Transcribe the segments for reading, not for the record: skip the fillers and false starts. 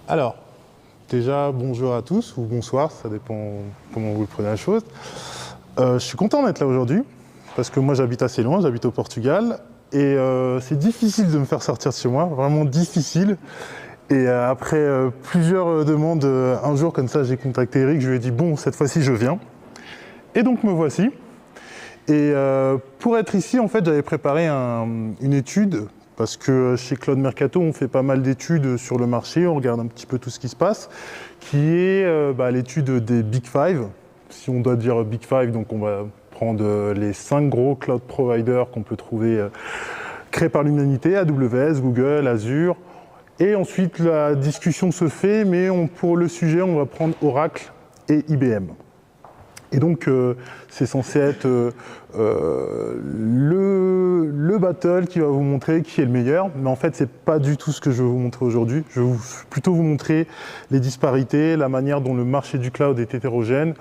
Alors, déjà, bonjour à tous, ou bonsoir, ça dépend comment vous le prenez la chose. Je suis content d'être là aujourd'hui, parce que moi j'habite assez loin, j'habite au Portugal, et c'est difficile de me faire sortir de chez moi, vraiment difficile. Et après plusieurs demandes, un jour comme ça, j'ai contacté Eric, je lui ai dit bon, cette fois-ci je viens. Et donc me voici. Et pour être ici, en fait, j'avais préparé une étude, parce que chez Cloud Mercato, on fait pas mal d'études sur le marché, on regarde un petit peu tout ce qui se passe, qui est l'étude des Big Five. Si on doit dire Big Five, donc on va prendre les 5 gros cloud providers qu'on peut trouver créés par l'humanité, AWS, Google, Azure. Et ensuite, la discussion se fait, mais pour le sujet, on va prendre Oracle et IBM. Et donc, c'est censé être le battle qui va vous montrer qui est le meilleur. Mais en fait, c'est pas du tout ce que je vais vous montrer aujourd'hui. Je vais plutôt vous montrer les disparités, la manière dont le marché du cloud est hétérogène,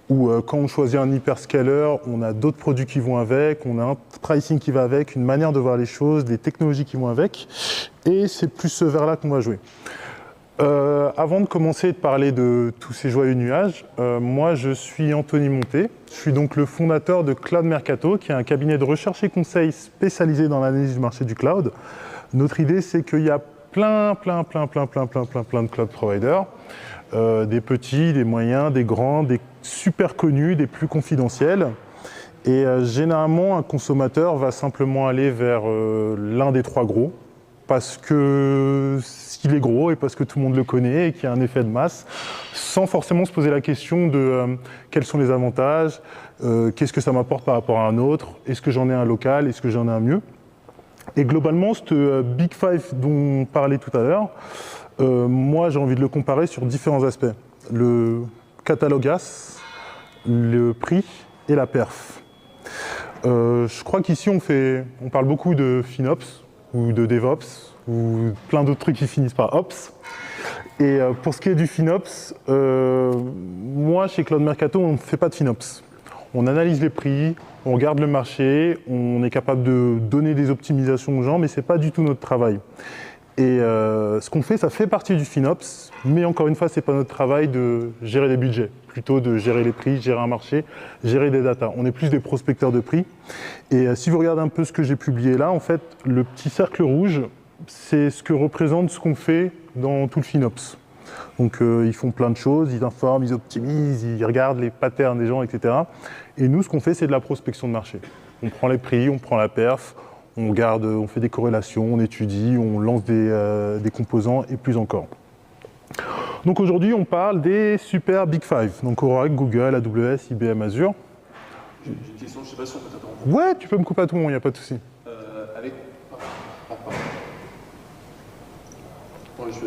où quand on choisit un hyperscaler, on a d'autres produits qui vont avec, on a un pricing qui va avec, une manière de voir les choses, des technologies qui vont avec. Et c'est plus ce vers-là qu'on va jouer. Avant de commencer de parler de tous ces joyeux nuages, moi je suis Anthony Monté, je suis donc le fondateur de Cloud Mercato, qui est un cabinet de recherche et conseil spécialisé dans l'analyse du marché du cloud. Notre idée, c'est qu'il y a plein de cloud providers, des petits, des moyens, des grands, des super connus, des plus confidentiels. Et généralement, un consommateur va simplement aller vers l'un des 3 gros, parce qu'il est gros et parce que tout le monde le connaît et qu'il y a un effet de masse, sans forcément se poser la question de quels sont les avantages, qu'est-ce que ça m'apporte par rapport à un autre, est-ce que j'en ai un local, est-ce que j'en ai un mieux. Et globalement, ce Big Five dont on parlait tout à l'heure, moi j'ai envie de le comparer sur différents aspects. Le catalogue AS, le prix et la perf. Je crois qu'ici on parle beaucoup de FinOps, ou de DevOps, ou plein d'autres trucs qui finissent par Ops. Et pour ce qui est du FinOps, moi, chez Cloud Mercato, on ne fait pas de FinOps. On analyse les prix, on regarde le marché, on est capable de donner des optimisations aux gens, mais ce n'est pas du tout notre travail. Et ce qu'on fait, ça fait partie du FinOps, mais encore une fois, ce n'est pas notre travail de gérer des budgets, plutôt de gérer les prix, gérer un marché, gérer des datas. On est plus des prospecteurs de prix. Et si vous regardez un peu ce que j'ai publié là, en fait, le petit cercle rouge, c'est ce que représente ce qu'on fait dans tout le FinOps. Donc ils font plein de choses, ils informent, ils optimisent, ils regardent les patterns des gens, etc. Et nous, ce qu'on fait, c'est de la prospection de marché. On prend les prix, on prend la perf, on regarde, on fait des corrélations, on étudie, on lance des composants et plus encore. Donc aujourd'hui, on parle des super Big Five. Donc Oracle, Google, AWS, IBM, Azure. J'ai une question, je ne sais pas si on peut t'attendre. Ouais, tu peux me couper à tout moment, il n'y a pas de souci.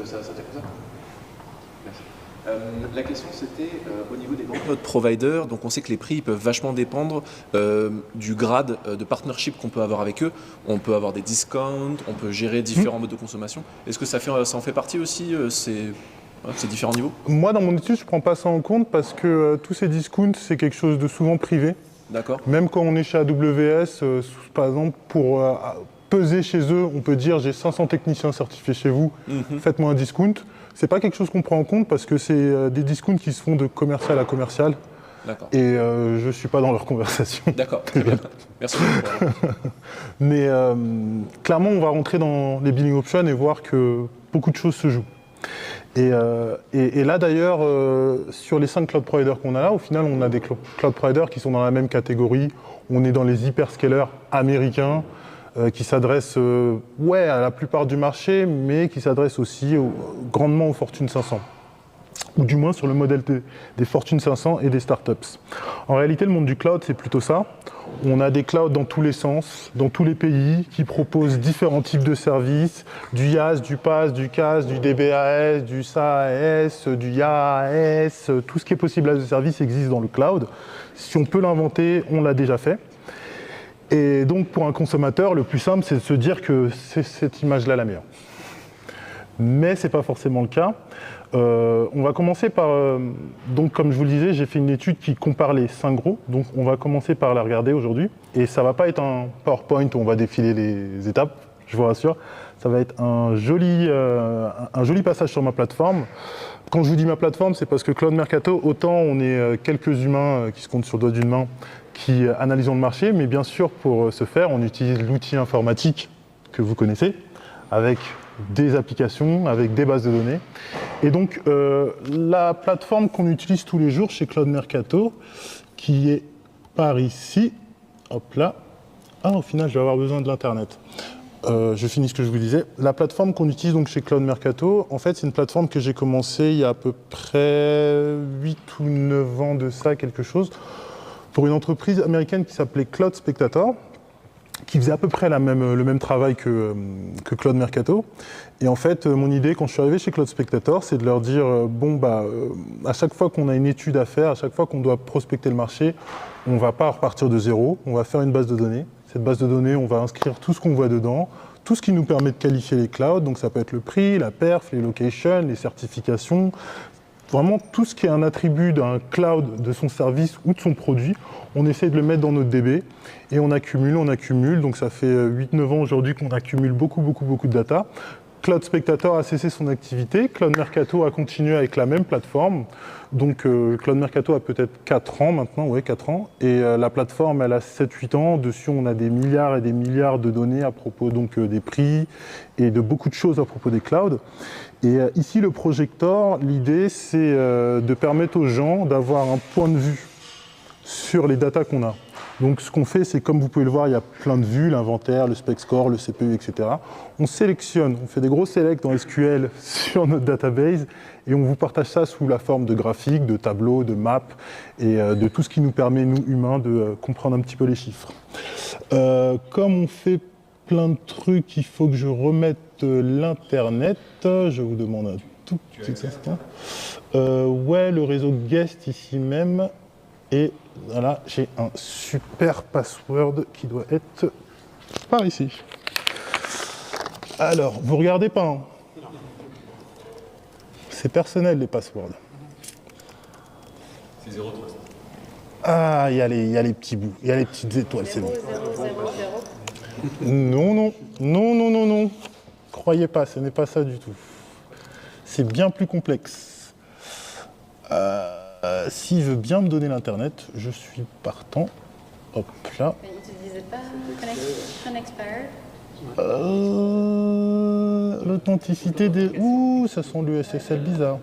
Ça tient comme ça. Merci. La question c'était au niveau des grands cloud providers, donc on sait que les prix peuvent vachement dépendre du grade de partnership qu'on peut avoir avec eux. On peut avoir des discounts, on peut gérer différents modes de consommation. Est-ce que ça en fait partie aussi ces différents niveaux? Moi, dans mon étude, je ne prends pas ça en compte parce que tous ces discounts, c'est quelque chose de souvent privé. D'accord. Même quand on est chez AWS, par exemple, pour peser chez eux, on peut dire j'ai 500 techniciens certifiés chez vous, faites-moi un discount. C'est pas quelque chose qu'on prend en compte parce que c'est des discounts qui se font de commercial à commercial. D'accord. Et je suis pas dans leur conversation. D'accord, très bien. Merci beaucoup. Mais clairement, on va rentrer dans les billing options et voir que beaucoup de choses se jouent. Et là d'ailleurs, sur les 5 cloud providers qu'on a là, au final, on a des cloud providers qui sont dans la même catégorie. On est dans les hyperscalers américains, qui s'adresse à la plupart du marché, mais qui s'adresse aussi grandement aux Fortune 500. Ou du moins sur le modèle des Fortune 500 et des startups. En réalité, le monde du cloud, c'est plutôt ça. On a des clouds dans tous les sens, dans tous les pays, qui proposent différents types de services, du IaaS, du PaaS, du CaaS, du DBaaS, du SaaS, du IaaS, tout ce qui est possible de service existe dans le cloud. Si on peut l'inventer, on l'a déjà fait. Et donc, pour un consommateur, le plus simple, c'est de se dire que c'est cette image-là la meilleure. Mais ce n'est pas forcément le cas. On va commencer par... donc, comme je vous le disais, j'ai fait une étude qui compare les 5 gros. Donc, on va commencer par la regarder aujourd'hui. Et ça ne va pas être un PowerPoint où on va défiler les étapes, je vous rassure. Ça ça va être un joli passage sur ma plateforme. Quand je vous dis ma plateforme, c'est parce que Cloud Mercato, autant on est quelques humains qui se comptent sur le doigt d'une main, qui analysons le marché, mais bien sûr, pour ce faire, on utilise l'outil informatique que vous connaissez, avec des applications, avec des bases de données. Et donc, la plateforme qu'on utilise tous les jours chez Cloud Mercato, qui est par ici, hop là, au final, je vais avoir besoin de l'Internet. Je finis ce que je vous disais. La plateforme qu'on utilise donc chez Cloud Mercato, en fait, c'est une plateforme que j'ai commencée il y a à peu près 8 ou 9 ans de ça, quelque chose, pour une entreprise américaine qui s'appelait Cloud Spectator, qui faisait à peu près le même travail que Cloud Mercato. Et en fait, mon idée, quand je suis arrivé chez Cloud Spectator, c'est de leur dire, à chaque fois qu'on a une étude à faire, à chaque fois qu'on doit prospecter le marché, on ne va pas repartir de zéro, on va faire une base de données. Cette base de données, on va inscrire tout ce qu'on voit dedans, tout ce qui nous permet de qualifier les clouds, donc ça peut être le prix, la perf, les locations, les certifications, vraiment tout ce qui est un attribut d'un cloud, de son service ou de son produit, on essaie de le mettre dans notre DB et on accumule, donc ça fait 8-9 ans aujourd'hui qu'on accumule beaucoup de data. Cloud Spectator a cessé son activité, Cloud Mercato a continué avec la même plateforme, donc Cloud Mercato a peut-être 4 ans maintenant, 4 ans, et la plateforme elle a 7-8 ans, dessus on a des milliards et des milliards de données à propos donc des prix et de beaucoup de choses à propos des clouds. Et ici le projector, l'idée c'est de permettre aux gens d'avoir un point de vue sur les datas qu'on a. Donc ce qu'on fait, c'est comme vous pouvez le voir, il y a plein de vues, l'inventaire, le spec score, le CPU, etc. On sélectionne, on fait des gros selects en SQL sur notre database et on vous partage ça sous la forme de graphiques, de tableaux, de maps et de tout ce qui nous permet, nous humains, de comprendre un petit peu les chiffres. Comme on fait plein de trucs, il faut que je remette l'internet. Je vous demande un tout petit instant. Le réseau guest ici même. Et voilà, j'ai un super password qui doit être par ici. Alors, vous regardez pas, hein. C'est personnel les passwords. C'est 0 trust. Ah, il y a les petits bouts, il y a les petites étoiles, c'est bon. 0, 0, 0, 0. Non. Croyez pas, ce n'est pas ça du tout. C'est bien plus complexe. S'il veut bien me donner l'internet, je suis partant. Hop là. Mais n'utilisez pas Connexpert. L'authenticité des... Ouh, ça sent le SSL bizarre.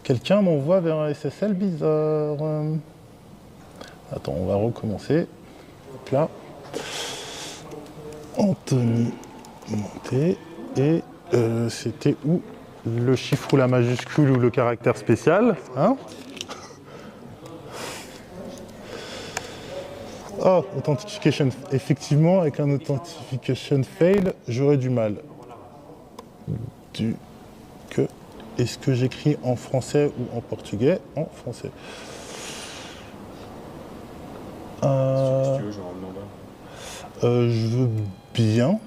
Quelqu'un m'envoie vers un SSL bizarre. Attends, on va recommencer. Hop là. Anthony Monté. Et c'était où? Le chiffre ou la majuscule ou le caractère spécial, hein? Oh, authentication. Effectivement, avec un authentication fail, j'aurais du mal. Est-ce que j'écris en français ou en portugais? En français. Si tu veux, je rentre dans Je veux bien.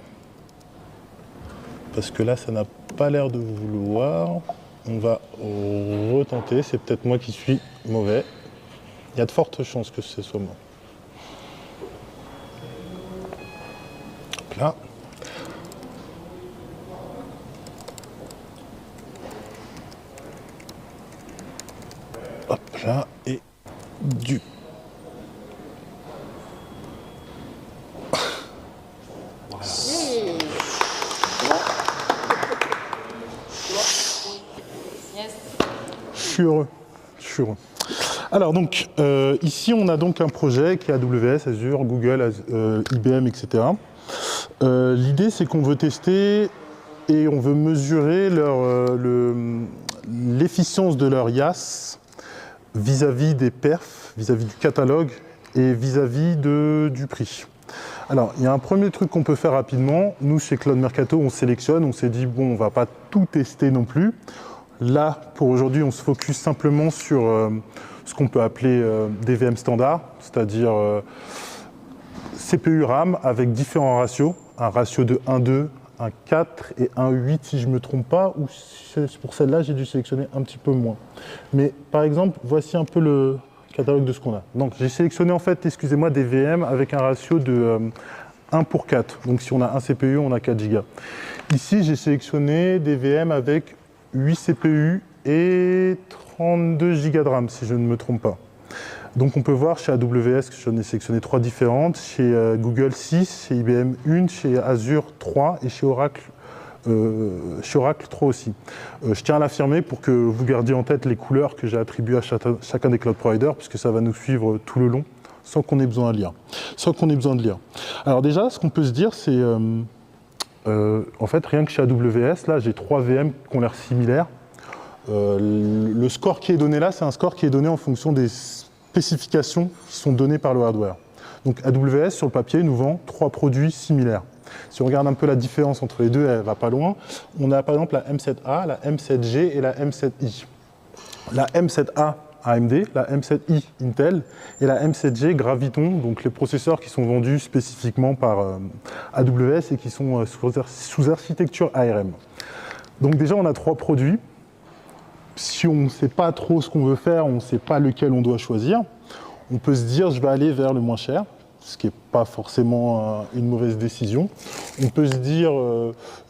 Parce que là, ça n'a pas l'air de vouloir. On va retenter. C'est peut-être moi qui suis mauvais. Il y a de fortes chances que ce soit moi. Hop là. Hop là. Et du... Je suis heureux. Alors donc, ici on a donc un projet qui est AWS, Azure, Google, IBM, etc. L'idée c'est qu'on veut tester et on veut mesurer l'efficience de leur IaaS vis-à-vis des perfs, vis-à-vis du catalogue et vis-à-vis du prix. Alors, il y a un premier truc qu'on peut faire rapidement. Nous, chez Cloud Mercato, on sélectionne, on s'est dit, bon, on va pas tout tester non plus. Là, pour aujourd'hui, on se focus simplement sur ce qu'on peut appeler des VM standards, c'est-à-dire CPU RAM avec différents ratios, un ratio de 1,2, 1,4 et 1,8 si je ne me trompe pas, ou pour celle-là, j'ai dû sélectionner un petit peu moins. Mais par exemple, voici un peu le catalogue de ce qu'on a. Donc j'ai sélectionné en fait, excusez-moi, des VM avec un ratio de 1 pour 4. Donc si on a un CPU, on a 4 Go. Ici, j'ai sélectionné des VM avec 8 CPU et 32 Go de RAM, si je ne me trompe pas. Donc on peut voir chez AWS que j'en ai sélectionné 3 différentes, chez Google 6, chez IBM 1, chez Azure 3 et chez Oracle 3 aussi. Je tiens à l'affirmer pour que vous gardiez en tête les couleurs que j'ai attribuées à chacun des cloud providers, puisque ça va nous suivre tout le long, sans qu'on ait besoin de lire. Alors déjà, ce qu'on peut se dire, c'est en fait, rien que chez AWS, là, j'ai 3 VM qui ont l'air similaires. Le score qui est donné là, c'est un score qui est donné en fonction des spécifications qui sont données par le hardware. Donc AWS, sur le papier, nous vend 3 produits similaires. Si on regarde un peu la différence entre les deux, elle ne va pas loin. On a par exemple la M7A, la M7G et la M7i. La M7A AMD, la M7i Intel et la M7G Graviton, donc les processeurs qui sont vendus spécifiquement par AWS et qui sont sous architecture ARM. Donc déjà, on a 3 produits. Si on ne sait pas trop ce qu'on veut faire, on ne sait pas lequel on doit choisir, on peut se dire je vais aller vers le moins cher, ce qui n'est pas forcément une mauvaise décision. On peut se dire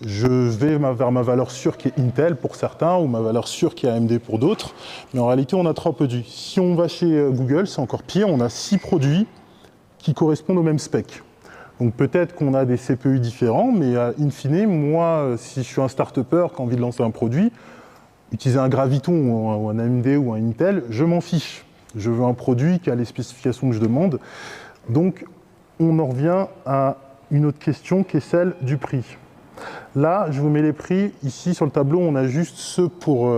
je vais vers ma valeur sûre qui est Intel pour certains ou ma valeur sûre qui est AMD pour d'autres, mais en réalité on a 3 produits. Si on va chez Google, c'est encore pire, on a 6 produits qui correspondent au même spec. Donc peut-être qu'on a des CPU différents, mais in fine, moi, si je suis un start-upper qui a envie de lancer un produit, utiliser un Graviton ou un AMD ou un Intel, je m'en fiche. Je veux un produit qui a les spécifications que je demande. Donc, on en revient à une autre question qui est celle du prix. Là, je vous mets les prix. Ici, sur le tableau, on a juste ceux pour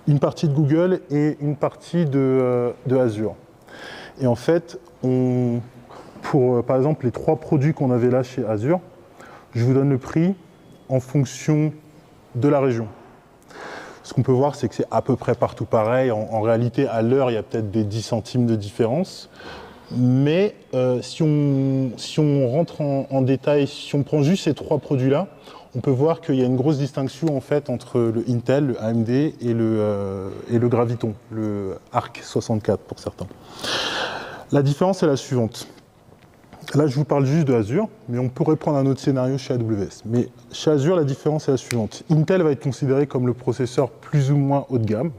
une partie de Google et une partie de Azure. Et en fait, pour, par exemple, les 3 produits qu'on avait là chez Azure, je vous donne le prix en fonction de la région. Ce qu'on peut voir, c'est que c'est à peu près partout pareil. En réalité, à l'heure, il y a peut-être des 10 centimes de différence. Mais si on rentre en détail, si on prend juste ces 3 produits-là, on peut voir qu'il y a une grosse distinction en fait, entre le Intel, le AMD et le Graviton, le Arc 64 pour certains. La différence est la suivante. Là, je vous parle juste de Azure, mais on pourrait prendre un autre scénario chez AWS. Mais chez Azure, la différence est la suivante. Intel va être considéré comme le processeur plus ou moins haut de gamme,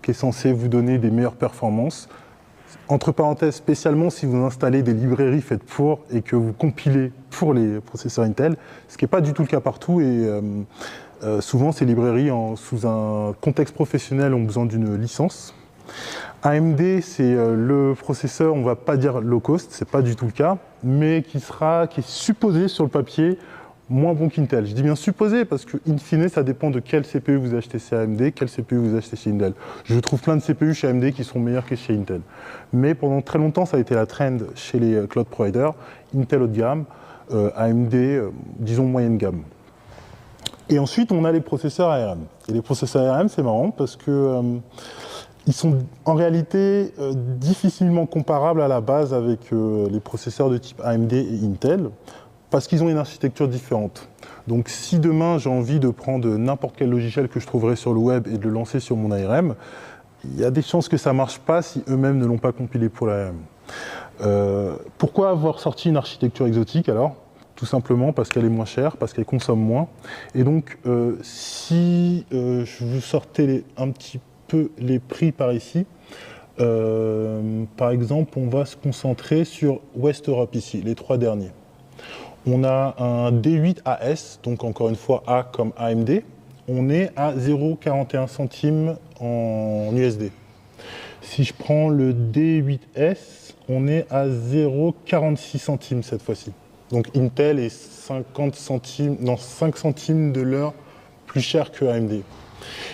qui est censé vous donner des meilleures performances. Entre parenthèses, spécialement si vous installez des librairies faites pour et que vous compilez pour les processeurs Intel, ce qui n'est pas du tout le cas partout. Et souvent, ces librairies, sous un contexte professionnel, ont besoin d'une licence. AMD, c'est le processeur, on ne va pas dire low cost, c'est pas du tout le cas, mais qui est supposé sur le papier moins bon qu'Intel. Je dis bien supposé parce que, in fine, ça dépend de quel CPU vous achetez chez AMD, quel CPU vous achetez chez Intel. Je trouve plein de CPU chez AMD qui sont meilleurs que chez Intel. Mais pendant très longtemps, ça a été la trend chez les cloud providers, Intel haut de gamme, AMD, disons moyenne gamme. Et ensuite, on a les processeurs ARM. Et les processeurs ARM, c'est marrant parce que ils sont en réalité difficilement comparables à la base avec les processeurs de type AMD et Intel parce qu'ils ont une architecture différente. Donc si demain j'ai envie de prendre n'importe quel logiciel que je trouverai sur le web et de le lancer sur mon ARM, il y a des chances que ça ne marche pas si eux-mêmes ne l'ont pas compilé pour l'ARM. Pourquoi avoir sorti une architecture exotique alors ? Tout simplement parce qu'elle est moins chère, parce qu'elle consomme moins. Et donc si je vous sortais un petit peu les prix par ici. Par exemple, on va se concentrer sur West Europe ici, les 3 derniers. On a un D8 AS, donc encore une fois A comme AMD. On est à 0,41 centimes en USD. Si je prends le D8S, on est à 0,46 centimes cette fois-ci. Donc Intel est 5 centimes de l'heure plus cher que AMD.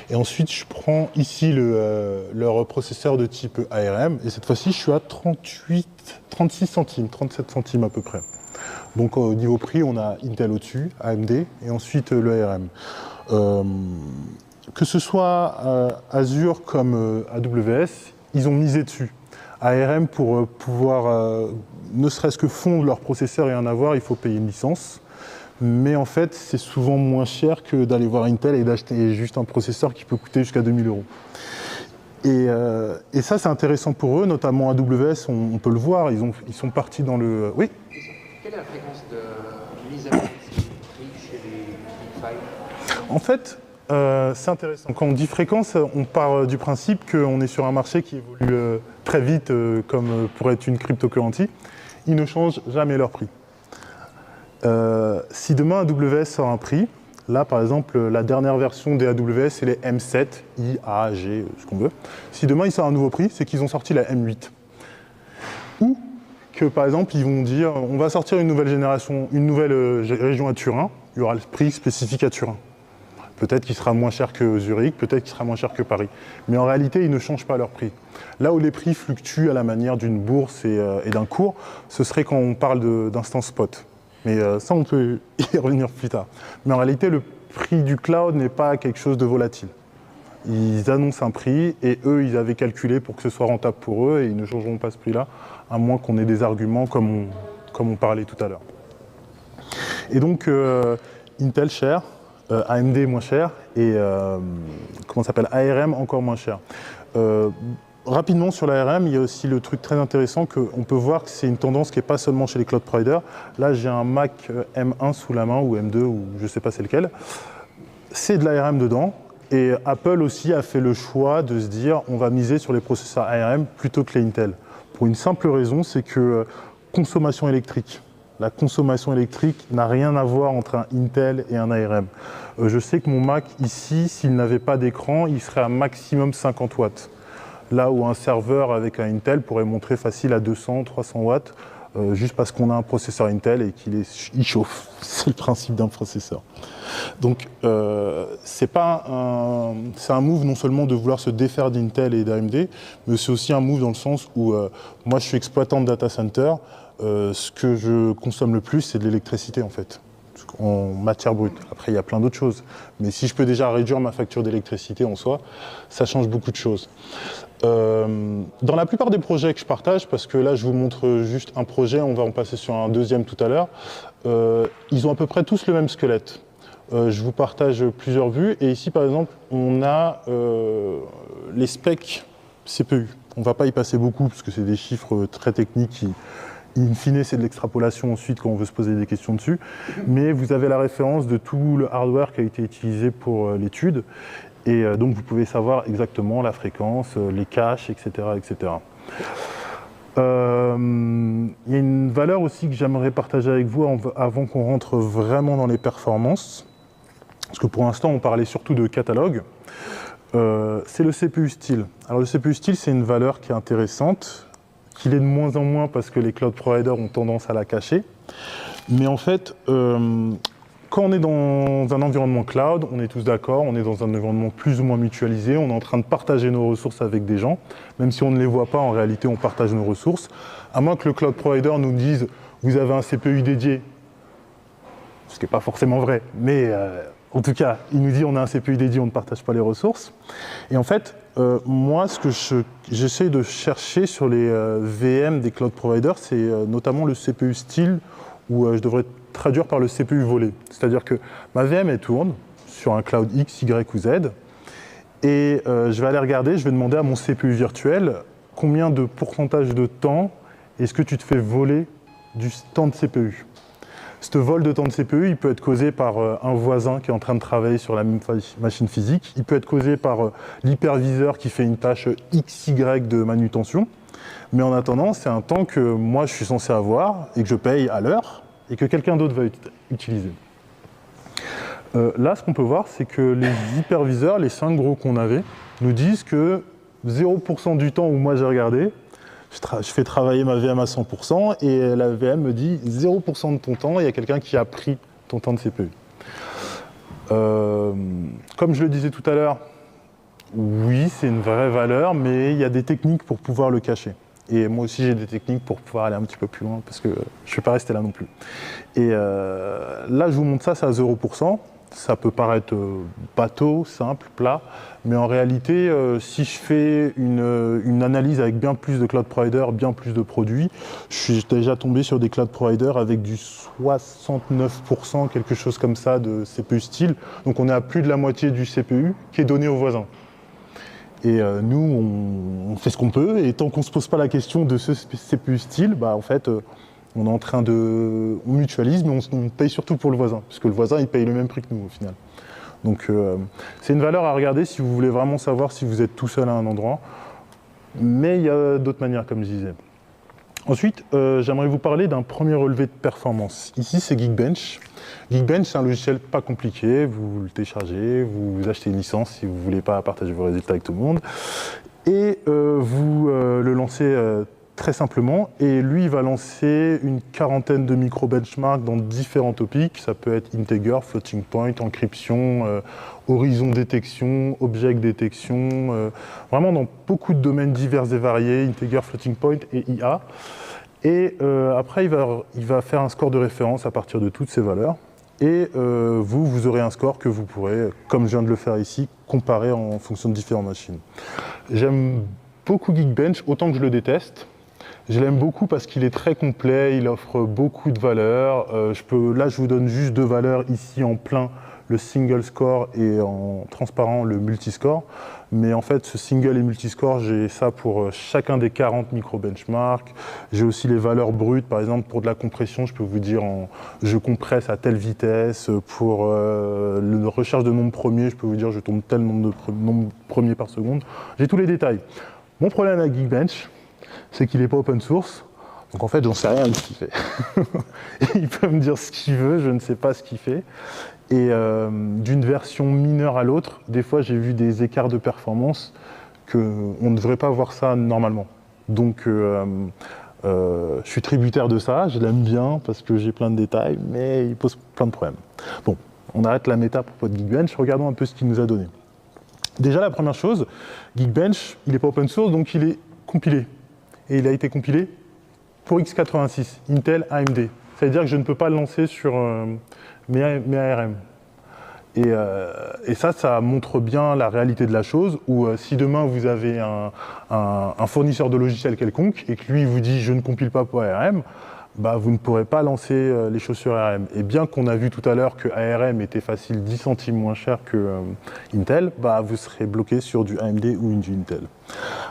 Et ensuite, je prends ici leur processeur de type ARM, et cette fois-ci, je suis à 36 centimes, 37 centimes à peu près. Donc au niveau prix, on a Intel au-dessus, AMD, et ensuite le ARM. Que ce soit Azure comme AWS, ils ont misé dessus. ARM, pour pouvoir ne serait-ce que fondre leur processeur et en avoir, il faut payer une licence. Mais en fait, c'est souvent moins cher que d'aller voir Intel et d'acheter juste un processeur qui peut coûter jusqu'à 2000 €. Et ça, c'est intéressant pour eux, notamment AWS, on peut le voir, ils sont partis dans le... Oui ? Quelle est la fréquence de mise à jour de ces prix chez les Big Five? En fait, c'est intéressant. Quand on dit fréquence, on part du principe qu'on est sur un marché qui évolue très vite, comme pourrait être une cryptocurrency. Ils ne changent jamais leur prix. Si demain AWS sort un prix, là par exemple la dernière version des AWS c'est les M7, I, A, G, ce qu'on veut. Si demain ils sortent un nouveau prix, c'est qu'ils ont sorti la M8. Ou que par exemple ils vont dire on va sortir une nouvelle génération, une nouvelle région à Turin, il y aura le prix spécifique à Turin. Peut-être qu'il sera moins cher que Zurich, peut-être qu'il sera moins cher que Paris. Mais en réalité, ils ne changent pas leur prix. Là où les prix fluctuent à la manière d'une bourse et d'un cours, ce serait quand on parle d'instant spot. Mais ça, on peut y revenir plus tard. Mais en réalité, le prix du cloud n'est pas quelque chose de volatile. Ils annoncent un prix et eux, ils avaient calculé pour que ce soit rentable pour eux et ils ne changeront pas ce prix-là, à moins qu'on ait des arguments comme on parlait tout à l'heure. Et donc, Intel cher, AMD moins cher et comment ça s'appelle, ARM encore moins cher. Rapidement sur l'ARM, il y a aussi le truc très intéressant qu'on peut voir que c'est une tendance qui n'est pas seulement chez les cloud providers. Là, j'ai un Mac M1 sous la main ou M2 ou je ne sais pas c'est lequel. C'est de l'ARM dedans. Et Apple aussi a fait le choix de se dire on va miser sur les processeurs ARM plutôt que les Intel. Pour une simple raison, c'est que consommation électrique. La consommation électrique n'a rien à voir entre un Intel et un ARM. Je sais que mon Mac ici, s'il n'avait pas d'écran, il serait à maximum 50 watts. Là où un serveur avec un Intel pourrait montrer facile à 200, 300 watts, juste parce qu'on a un processeur Intel et qu'il chauffe. C'est le principe d'un processeur. Donc c'est un move non seulement de vouloir se défaire d'Intel et d'AMD, mais c'est aussi un move dans le sens où moi je suis exploitant de data center, ce que je consomme le plus c'est de l'électricité en fait, en matière brute. Après il y a plein d'autres choses, mais si je peux déjà réduire ma facture d'électricité en soi, ça change beaucoup de choses. Dans la plupart des projets que je partage, parce que là je vous montre juste un projet, on va en passer sur un deuxième tout à l'heure, ils ont à peu près tous le même squelette. Je vous partage plusieurs vues et ici par exemple on a les specs CPU. On ne va pas y passer beaucoup parce que c'est des chiffres très techniques qui, in fine, c'est de l'extrapolation ensuite quand on veut se poser des questions dessus. Mais vous avez la référence de tout le hardware qui a été utilisé pour l'étude. Et donc vous pouvez savoir exactement la fréquence, les caches, etc. etc. Il y a une valeur aussi que j'aimerais partager avec vous avant qu'on rentre vraiment dans les performances. Parce que pour l'instant, on parlait surtout de catalogue. C'est le CPU style. Alors le CPU style, c'est une valeur qui est intéressante, qu'il est de moins en moins parce que les cloud providers ont tendance à la cacher. Mais en fait, quand on est dans un environnement cloud, on est tous d'accord, on est dans un environnement plus ou moins mutualisé, on est en train de partager nos ressources avec des gens. Même si on ne les voit pas, en réalité, on partage nos ressources. À moins que le cloud provider nous dise « vous avez un CPU dédié », ce qui n'est pas forcément vrai, mais en tout cas, il nous dit on a un CPU dédié, on ne partage pas les ressources. Et en fait, moi, ce que j'essaie de chercher sur les VM des cloud providers, c'est notamment le CPU style, où je devrais traduire par le CPU volé. C'est-à-dire que ma VM, elle tourne sur un cloud X, Y ou Z, et je vais aller regarder, je vais demander à mon CPU virtuel combien de pourcentage de temps est-ce que tu te fais voler du temps de CPU. Ce vol de temps de CPU, il peut être causé par un voisin qui est en train de travailler sur la même machine physique. Il peut être causé par l'hyperviseur qui fait une tâche XY de manutention. Mais en attendant, c'est un temps que moi, je suis censé avoir et que je paye à l'heure et que quelqu'un d'autre va utiliser. Là, ce qu'on peut voir, c'est que les hyperviseurs, les 5 gros qu'on avait, nous disent que 0% du temps où moi j'ai regardé, je fais travailler ma VM à 100% et la VM me dit 0% de ton temps, il y a quelqu'un qui a pris ton temps de CPU. Comme je le disais tout à l'heure, oui, c'est une vraie valeur, mais il y a des techniques pour pouvoir le cacher. Et moi aussi, j'ai des techniques pour pouvoir aller un petit peu plus loin, parce que je ne vais pas rester là non plus. Et là, je vous montre ça, c'est à 0%. Ça peut paraître bateau, simple, plat, mais en réalité, si je fais une analyse avec bien plus de cloud providers, bien plus de produits, je suis déjà tombé sur des cloud providers avec du 69%, quelque chose comme ça, de CPU style. Donc on est à plus de la moitié du CPU qui est donné aux voisins. Et nous, on fait ce qu'on peut, et tant qu'on ne se pose pas la question de ce CPU style, bah, en fait, On est en train de... On mutualise, mais on paye surtout pour le voisin, parce que le voisin, il paye le même prix que nous, au final. Donc, c'est une valeur à regarder si vous voulez vraiment savoir si vous êtes tout seul à un endroit. Mais il y a d'autres manières, comme je disais. Ensuite, j'aimerais vous parler d'un premier relevé de performance. Ici, c'est Geekbench. Geekbench, c'est un logiciel pas compliqué. Vous le téléchargez, vous achetez une licence si vous ne voulez pas partager vos résultats avec tout le monde. Et vous le lancez très simplement. Et lui, il va lancer une quarantaine de micro-benchmarks dans différents topics. Ça peut être integer, floating point, encryption, horizon détection, object détection, vraiment dans beaucoup de domaines divers et variés, integer, floating point et IA. Et après, il va faire un score de référence à partir de toutes ces valeurs. Et vous aurez un score que vous pourrez, comme je viens de le faire ici, comparer en fonction de différentes machines. J'aime beaucoup Geekbench, autant que je le déteste. Je l'aime beaucoup parce qu'il est très complet, il offre beaucoup de valeurs. Là, je vous donne juste 2 valeurs ici en plein, le single score et en transparent le multiscore. Mais en fait, ce single et multiscore, j'ai ça pour chacun des 40 micro-benchmarks. J'ai aussi les valeurs brutes, par exemple, pour de la compression, je peux vous dire je compresse à telle vitesse. Pour la recherche de nombre premier, je peux vous dire je tombe tel nombre premier par seconde. J'ai tous les détails. Mon problème avec Geekbench, c'est qu'il n'est pas open source. Donc en fait, j'en sais rien de ce qu'il fait. Il peut me dire ce qu'il veut, je ne sais pas ce qu'il fait. Et d'une version mineure à l'autre, des fois j'ai vu des écarts de performance qu'on ne devrait pas voir ça normalement. Donc je suis tributaire de ça, je l'aime bien parce que j'ai plein de détails, mais il pose plein de problèmes. Bon, on arrête la méta pour de Geekbench, regardons un peu ce qu'il nous a donné. Déjà la première chose, Geekbench, il n'est pas open source, donc il est compilé. Et il a été compilé pour x86, Intel AMD. Ça veut dire que je ne peux pas le lancer sur mes ARM. Et ça montre bien la réalité de la chose, où si demain vous avez un fournisseur de logiciels quelconque, et que lui vous dit « je ne compile pas pour ARM », bah, vous ne pourrez pas lancer les chaussures ARM. Et bien qu'on a vu tout à l'heure que ARM était facile 10 centimes moins cher que Intel, bah, vous serez bloqué sur du AMD ou du Intel.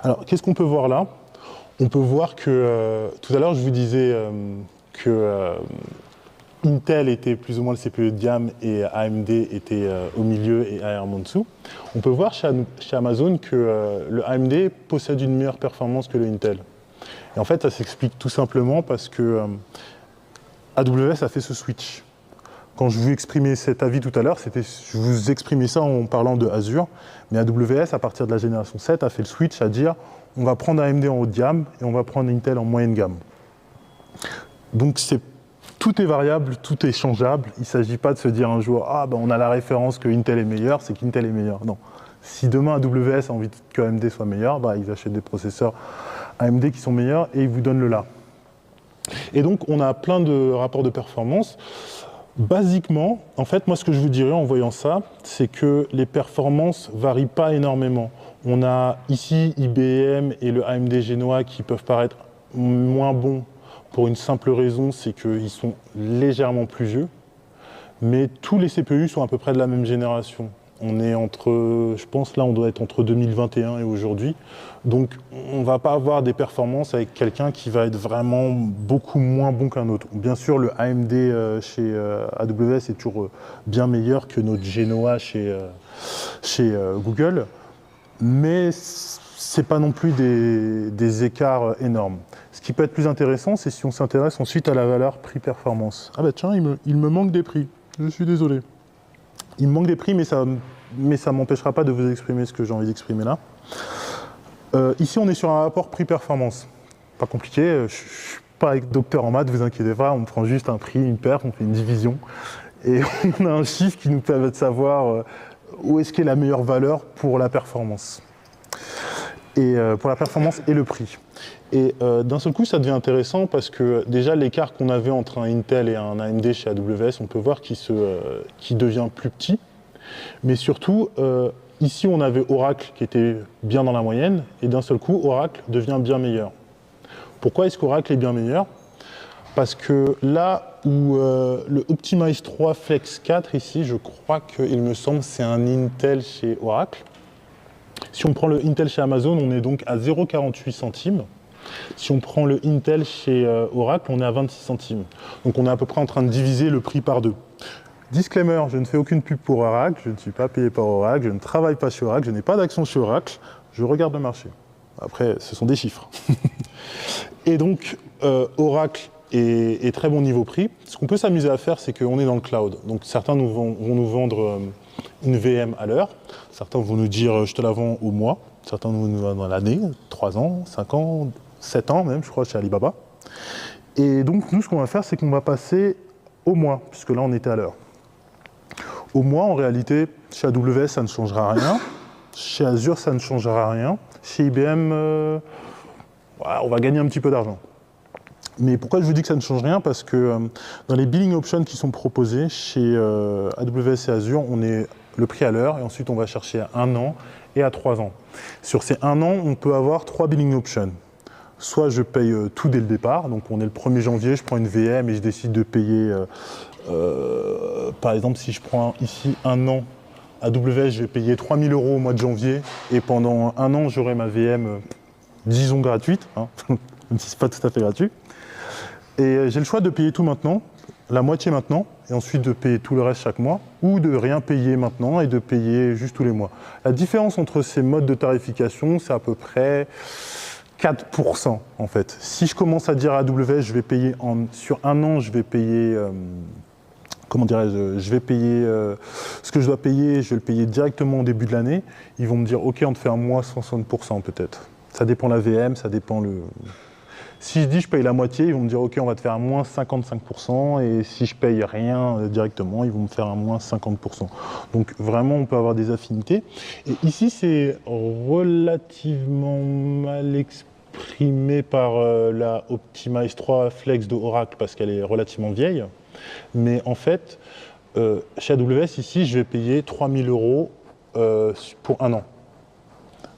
Alors, qu'est-ce qu'on peut voir là ? On peut voir que, tout à l'heure, je vous disais que Intel était plus ou moins le CPU de gamme et AMD était au milieu et ARM en dessous. On peut voir chez Amazon que le AMD possède une meilleure performance que le Intel. Et en fait, ça s'explique tout simplement parce que AWS a fait ce switch. Quand je vous exprimais cet avis tout à l'heure, je vous exprimais ça en parlant de Azure, mais AWS, à partir de la génération 7, a fait le switch à dire on va prendre AMD en haut de gamme et on va prendre Intel en moyenne gamme. Donc tout est variable, tout est changeable. Il ne s'agit pas de se dire un jour ah ben on a la référence que Intel est meilleur, c'est qu'Intel est meilleur. Non. Si demain AWS a envie que AMD soit meilleur, bah, ils achètent des processeurs AMD qui sont meilleurs et ils vous donnent le là. Et donc on a plein de rapports de performance. Basiquement, en fait, moi ce que je vous dirais en voyant ça, c'est que les performances varient pas énormément. On a ici IBM et le AMD Genoa qui peuvent paraître moins bons pour une simple raison, c'est qu'ils sont légèrement plus vieux, mais tous les CPU sont à peu près de la même génération. On est je pense là on doit être entre 2021 et aujourd'hui, donc on ne va pas avoir des performances avec quelqu'un qui va être vraiment beaucoup moins bon qu'un autre. Bien sûr le AMD chez AWS est toujours bien meilleur que notre Genoa chez Google, mais c'est pas non plus des écarts énormes. Ce qui peut être plus intéressant, c'est si on s'intéresse ensuite à la valeur prix-performance. Ah bah tiens, il me manque des prix, je suis désolé. Il me manque des prix, mais ça ne m'empêchera pas de vous exprimer ce que j'ai envie d'exprimer là. Ici, on est sur un rapport prix-performance. Pas compliqué, je ne suis pas docteur en maths, vous inquiétez pas, on prend juste un prix, une perf, on fait une division. Et on a un chiffre qui nous permet de savoir où est-ce qu'est la meilleure valeur pour la performance. Et pour la performance et le prix. Et d'un seul coup, ça devient intéressant parce que déjà, l'écart qu'on avait entre un Intel et un AMD chez AWS, on peut voir qu'il devient plus petit. Mais surtout, ici, on avait Oracle qui était bien dans la moyenne, et d'un seul coup, Oracle devient bien meilleur. Pourquoi est-ce qu'Oracle est bien meilleur? Parce que là où le Optimize 3 Flex 4, ici, je crois qu'il me semble c'est un Intel chez Oracle. Si on prend le Intel chez Amazon, on est donc à 0,48 centimes. Si on prend le Intel chez Oracle, on est à 26 centimes. Donc on est à peu près en train de diviser le prix par 2. Disclaimer, je ne fais aucune pub pour Oracle, je ne suis pas payé par Oracle, je ne travaille pas chez Oracle, je n'ai pas d'action chez Oracle, je regarde le marché. Après, ce sont des chiffres. Et donc, Oracle est très bon niveau prix. Ce qu'on peut s'amuser à faire, c'est qu'on est dans le cloud. Donc certains vont nous vendre une VM à l'heure, certains vont nous dire je te la vends au mois, certains vont nous vendre à l'année, 3 ans, 5 ans, 7 ans même, je crois, chez Alibaba. Et donc, nous, ce qu'on va faire, c'est qu'on va passer au mois, puisque là, on était à l'heure. Au mois, en réalité, chez AWS, ça ne changera rien. Chez Azure, ça ne changera rien. Chez IBM, on va gagner un petit peu d'argent. Mais pourquoi je vous dis que ça ne change rien? Parce que dans les billing options qui sont proposés chez AWS et Azure, on est le prix à l'heure et ensuite on va chercher à 1 an et à 3 ans. Sur ces 1 an, on peut avoir 3 billing options. Soit je paye tout dès le départ, donc on est le 1er janvier, je prends une VM et je décide de payer, par exemple si je prends ici 1 an, AWS, je vais payer 3 000 € au mois de janvier et pendant 1 an, j'aurai ma VM, disons gratuite, hein, même si ce n'est pas tout à fait gratuit. Et j'ai le choix de payer tout maintenant, la moitié maintenant, et ensuite de payer tout le reste chaque mois, ou de rien payer maintenant et de payer juste tous les mois. La différence entre ces modes de tarification, c'est à peu près 4% en fait. Si je commence à dire à AWS, je vais payer sur 1 an, je vais payer, comment dirais-je, je vais payer ce que je dois payer, je vais le payer directement au début de l'année, ils vont me dire, ok, on te fait un mois 60% peut-être. Ça dépend la VM, ça dépend le... Si je dis je paye la moitié, ils vont me dire ok, on va te faire un moins 55%, et si je paye rien directement, ils vont me faire un moins 50%. Donc vraiment, on peut avoir des affinités. Et ici, c'est relativement mal exprimé par la Optimize 3 Flex de Oracle parce qu'elle est relativement vieille. Mais en fait, chez AWS, ici, je vais payer 3 000 € pour 1 an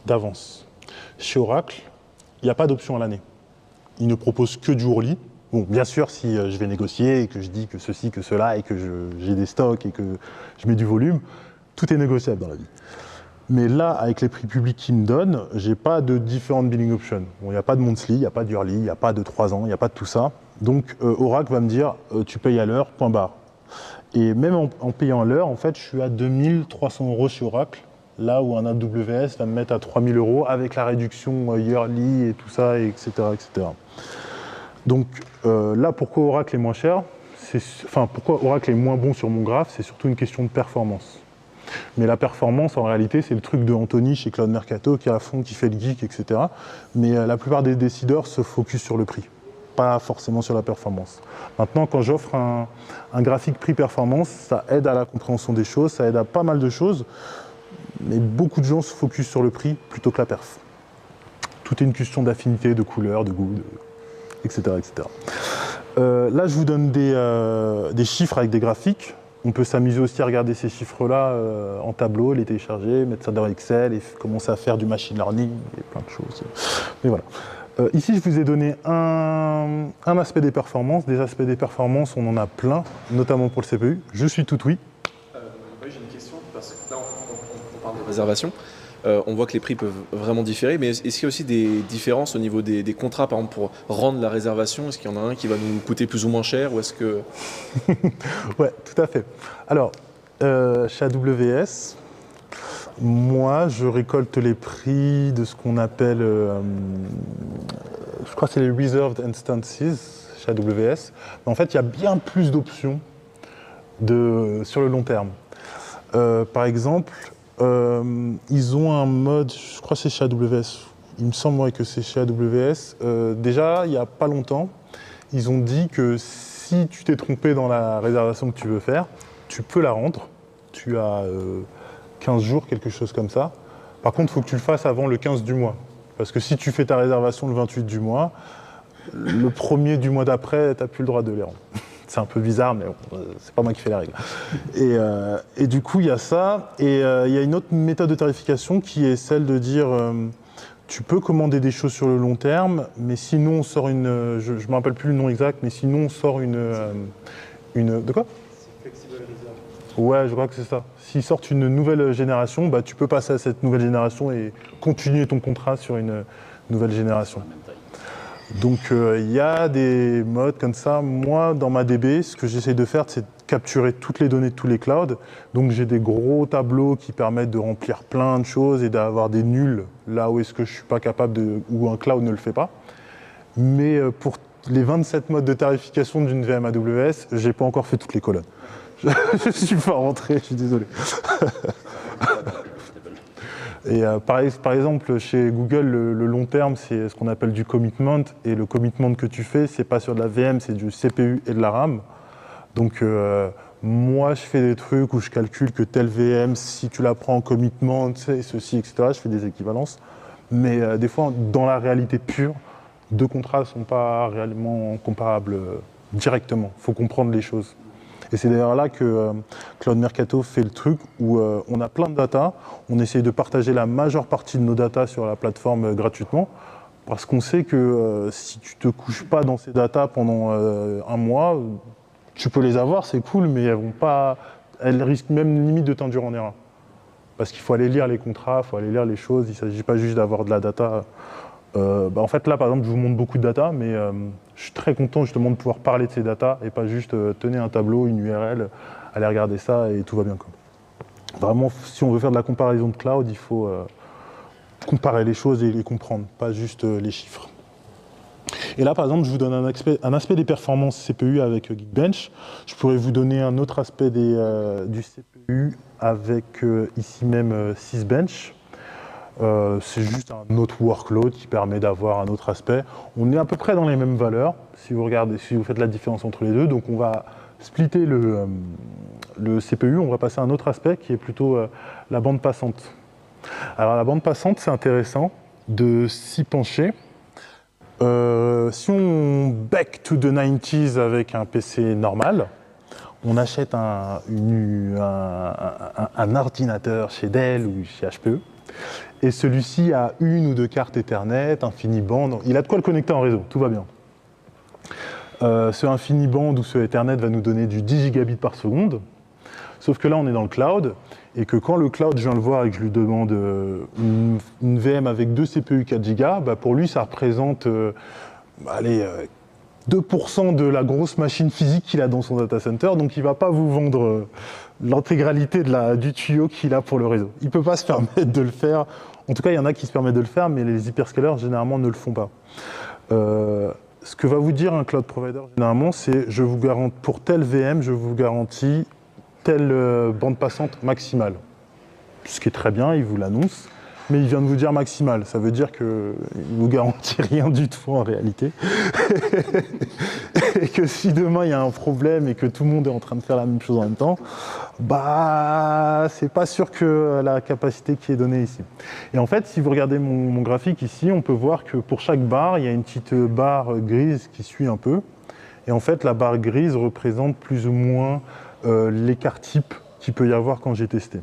d'avance. Chez Oracle, il n'y a pas d'option à l'année. Ils ne proposent que du hourly. Bon, bien sûr, si je vais négocier et que je dis que ceci, que cela, et que j'ai des stocks et que je mets du volume, tout est négociable dans la vie. Mais là, avec les prix publics qu'ils me donnent, j'ai pas de différentes billing options. Bon, il n'y a pas de monthly, il n'y a pas d'yearly, il n'y a pas de 3 ans, il n'y a pas de tout ça. Donc Oracle va me dire, tu payes à l'heure, point barre. Et même en payant à l'heure, en fait, je suis à 2 300 € chez Oracle. Là où un AWS va me mettre à 3 000 € avec la réduction yearly et tout ça, etc. etc. Donc là, pourquoi Oracle est moins cher, pourquoi Oracle est moins bon sur mon graphe, c'est surtout une question de performance. Mais la performance, en réalité, c'est le truc de Anthony chez Cloud Mercato qui est à fond, qui fait le geek, etc. Mais la plupart des décideurs se focus sur le prix, pas forcément sur la performance. Maintenant, quand j'offre un graphique prix-performance, ça aide à la compréhension des choses, ça aide à pas mal de choses. Mais beaucoup de gens se focusent sur le prix plutôt que la perf. Tout est une question d'affinité, de couleur, de goût, etc. etc. Là, je vous donne des chiffres avec des graphiques. On peut s'amuser aussi à regarder ces chiffres-là en tableau, les télécharger, mettre ça dans Excel et commencer à faire du machine learning et plein de choses. Mais voilà. Ici, je vous ai donné un aspect des performances. Des aspects des performances, on en a plein, notamment pour le CPU. Je suis tout oui. Oui, j'ai une question, parce que là, on parle de réservation. On voit que les prix peuvent vraiment différer, mais est-ce qu'il y a aussi des différences au niveau des contrats, par exemple, pour rendre la réservation? Est-ce qu'il y en a un qui va nous coûter plus ou moins cher, ou est-ce que... Ouais, tout à fait. Alors, chez AWS, moi, je récolte les prix de ce qu'on appelle, je crois que c'est les Reserved Instances chez AWS. Mais en fait, il y a bien plus d'options sur le long terme. Par exemple, ils ont un mode, je crois que c'est chez AWS, il me semble que c'est chez AWS. Déjà, il n'y a pas longtemps, ils ont dit que si tu t'es trompé dans la réservation que tu veux faire, tu peux la rendre. Tu as 15 jours, quelque chose comme ça. Par contre, il faut que tu le fasses avant le 15 du mois. Parce que si tu fais ta réservation le 28 du mois, le 1er du mois d'après, tu n'as plus le droit de les rendre. C'est un peu bizarre, mais bon, c'est pas moi qui fais les règles. Et du coup, il y a ça. Et il y a une autre méthode de tarification qui est celle de dire tu peux commander des choses sur le long terme, mais sinon on sort une... je ne me rappelle plus le nom exact, mais sinon on sort une de quoi? Flexible Reserve. Ouais, je crois que c'est ça. S'ils sortent une nouvelle génération, bah, tu peux passer à cette nouvelle génération et continuer ton contrat sur une nouvelle génération. Donc il y a des modes comme ça. Moi, dans ma DB, ce que j'essaie de faire, c'est de capturer toutes les données de tous les clouds. Donc j'ai des gros tableaux qui permettent de remplir plein de choses et d'avoir des nuls là où est-ce que je suis pas capable de, où un cloud ne le fait pas. Mais pour les 27 modes de tarification d'une VM AWS, j'ai pas encore fait toutes les colonnes. Je suis pas rentré, je suis désolé. Et par exemple, chez Google, le long terme, c'est ce qu'on appelle du commitment. Et le commitment que tu fais, c'est pas sur de la VM, c'est du CPU et de la RAM. Donc moi, je fais des trucs où je calcule que telle VM, si tu la prends en commitment, c'est ceci, etc. Je fais des équivalences. Mais des fois, dans la réalité pure, deux contrats ne sont pas réellement comparables directement. Il faut comprendre les choses. Et c'est d'ailleurs là que Cloud Mercato fait le truc où on a plein de data, on essaye de partager la majeure partie de nos data sur la plateforme gratuitement, parce qu'on sait que si tu te couches pas dans ces data pendant un mois, tu peux les avoir, c'est cool, mais elles risquent même limite de t'induire en erreur. Parce qu'il faut aller lire les contrats, il faut aller lire les choses, il ne s'agit pas juste d'avoir de la data. En fait, là, par exemple, je vous montre beaucoup de data, mais je suis très content justement de pouvoir parler de ces data et pas juste tenez un tableau, une URL, allez regarder ça et tout va bien, quoi. Vraiment, si on veut faire de la comparaison de cloud, il faut comparer les choses et les comprendre, pas juste les chiffres. Et là, par exemple, je vous donne un aspect des performances CPU avec Geekbench. Je pourrais vous donner un autre aspect du CPU avec ici même Sysbench. C'est juste un autre workload qui permet d'avoir un autre aspect. On est à peu près dans les mêmes valeurs, si vous regardez, si vous faites la différence entre les deux. Donc on va splitter le CPU, on va passer à un autre aspect qui est plutôt la bande passante. Alors la bande passante, c'est intéressant de s'y pencher. Si on back to the 90s avec un PC normal, on achète un ordinateur chez Dell ou chez HPE, et celui-ci a une ou deux cartes Ethernet, InfiniBand, il a de quoi le connecter en réseau, tout va bien. Ce InfiniBand ou ce Ethernet va nous donner du 10 gigabits par seconde, sauf que là on est dans le cloud, et que quand le cloud, je viens le voir et que je lui demande une VM avec 2 CPU 4 Go, bah pour lui ça représente 2% de la grosse machine physique qu'il a dans son data center, donc il ne va pas vous vendre l'intégralité du tuyau qu'il a pour le réseau. Il ne peut pas se permettre de le faire. En tout cas, il y en a qui se permettent de le faire, mais les hyperscalers, généralement, ne le font pas. Ce que va vous dire un cloud provider, généralement, c'est je vous garantis, pour telle VM, je vous garantis telle bande passante maximale. Ce qui est très bien, il vous l'annonce. Mais il vient de vous dire maximal, ça veut dire qu'il ne vous garantit rien du tout en réalité. Et que si demain il y a un problème et que tout le monde est en train de faire la même chose en même temps, bah c'est pas sûr que la capacité qui est donnée ici. Et en fait, si vous regardez mon graphique ici, on peut voir que pour chaque barre, il y a une petite barre grise qui suit un peu. Et en fait, la barre grise représente plus ou moins l'écart type qu'il peut y avoir quand j'ai testé.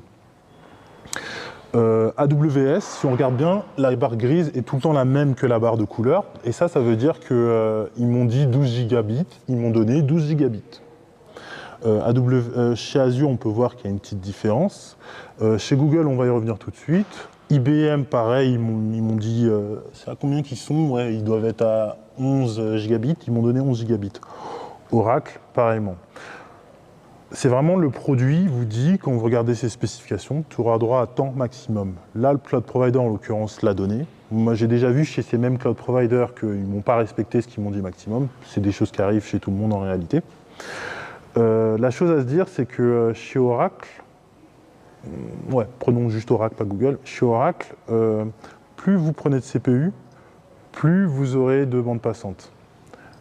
AWS, si on regarde bien, la barre grise est tout le temps la même que la barre de couleur. Et ça veut dire qu'ils m'ont dit 12 gigabits, ils m'ont donné 12 gigabits. Chez Azure, on peut voir qu'il y a une petite différence. Chez Google, on va y revenir tout de suite. IBM, pareil, ils m'ont dit, c'est à combien qu'ils sont? Ouais, ils doivent être à 11 gigabits, ils m'ont donné 11 gigabits. Oracle, pareillement. C'est vraiment le produit vous dit, quand vous regardez ces spécifications, tu auras droit à temps maximum. Là, le cloud provider, en l'occurrence, l'a donné. Moi, j'ai déjà vu chez ces mêmes cloud providers qu'ils ne m'ont pas respecté ce qu'ils m'ont dit maximum. C'est des choses qui arrivent chez tout le monde en réalité. La chose à se dire, c'est que chez Oracle, prenons juste Oracle, pas Google. Chez Oracle, plus vous prenez de CPU, plus vous aurez de bande passante.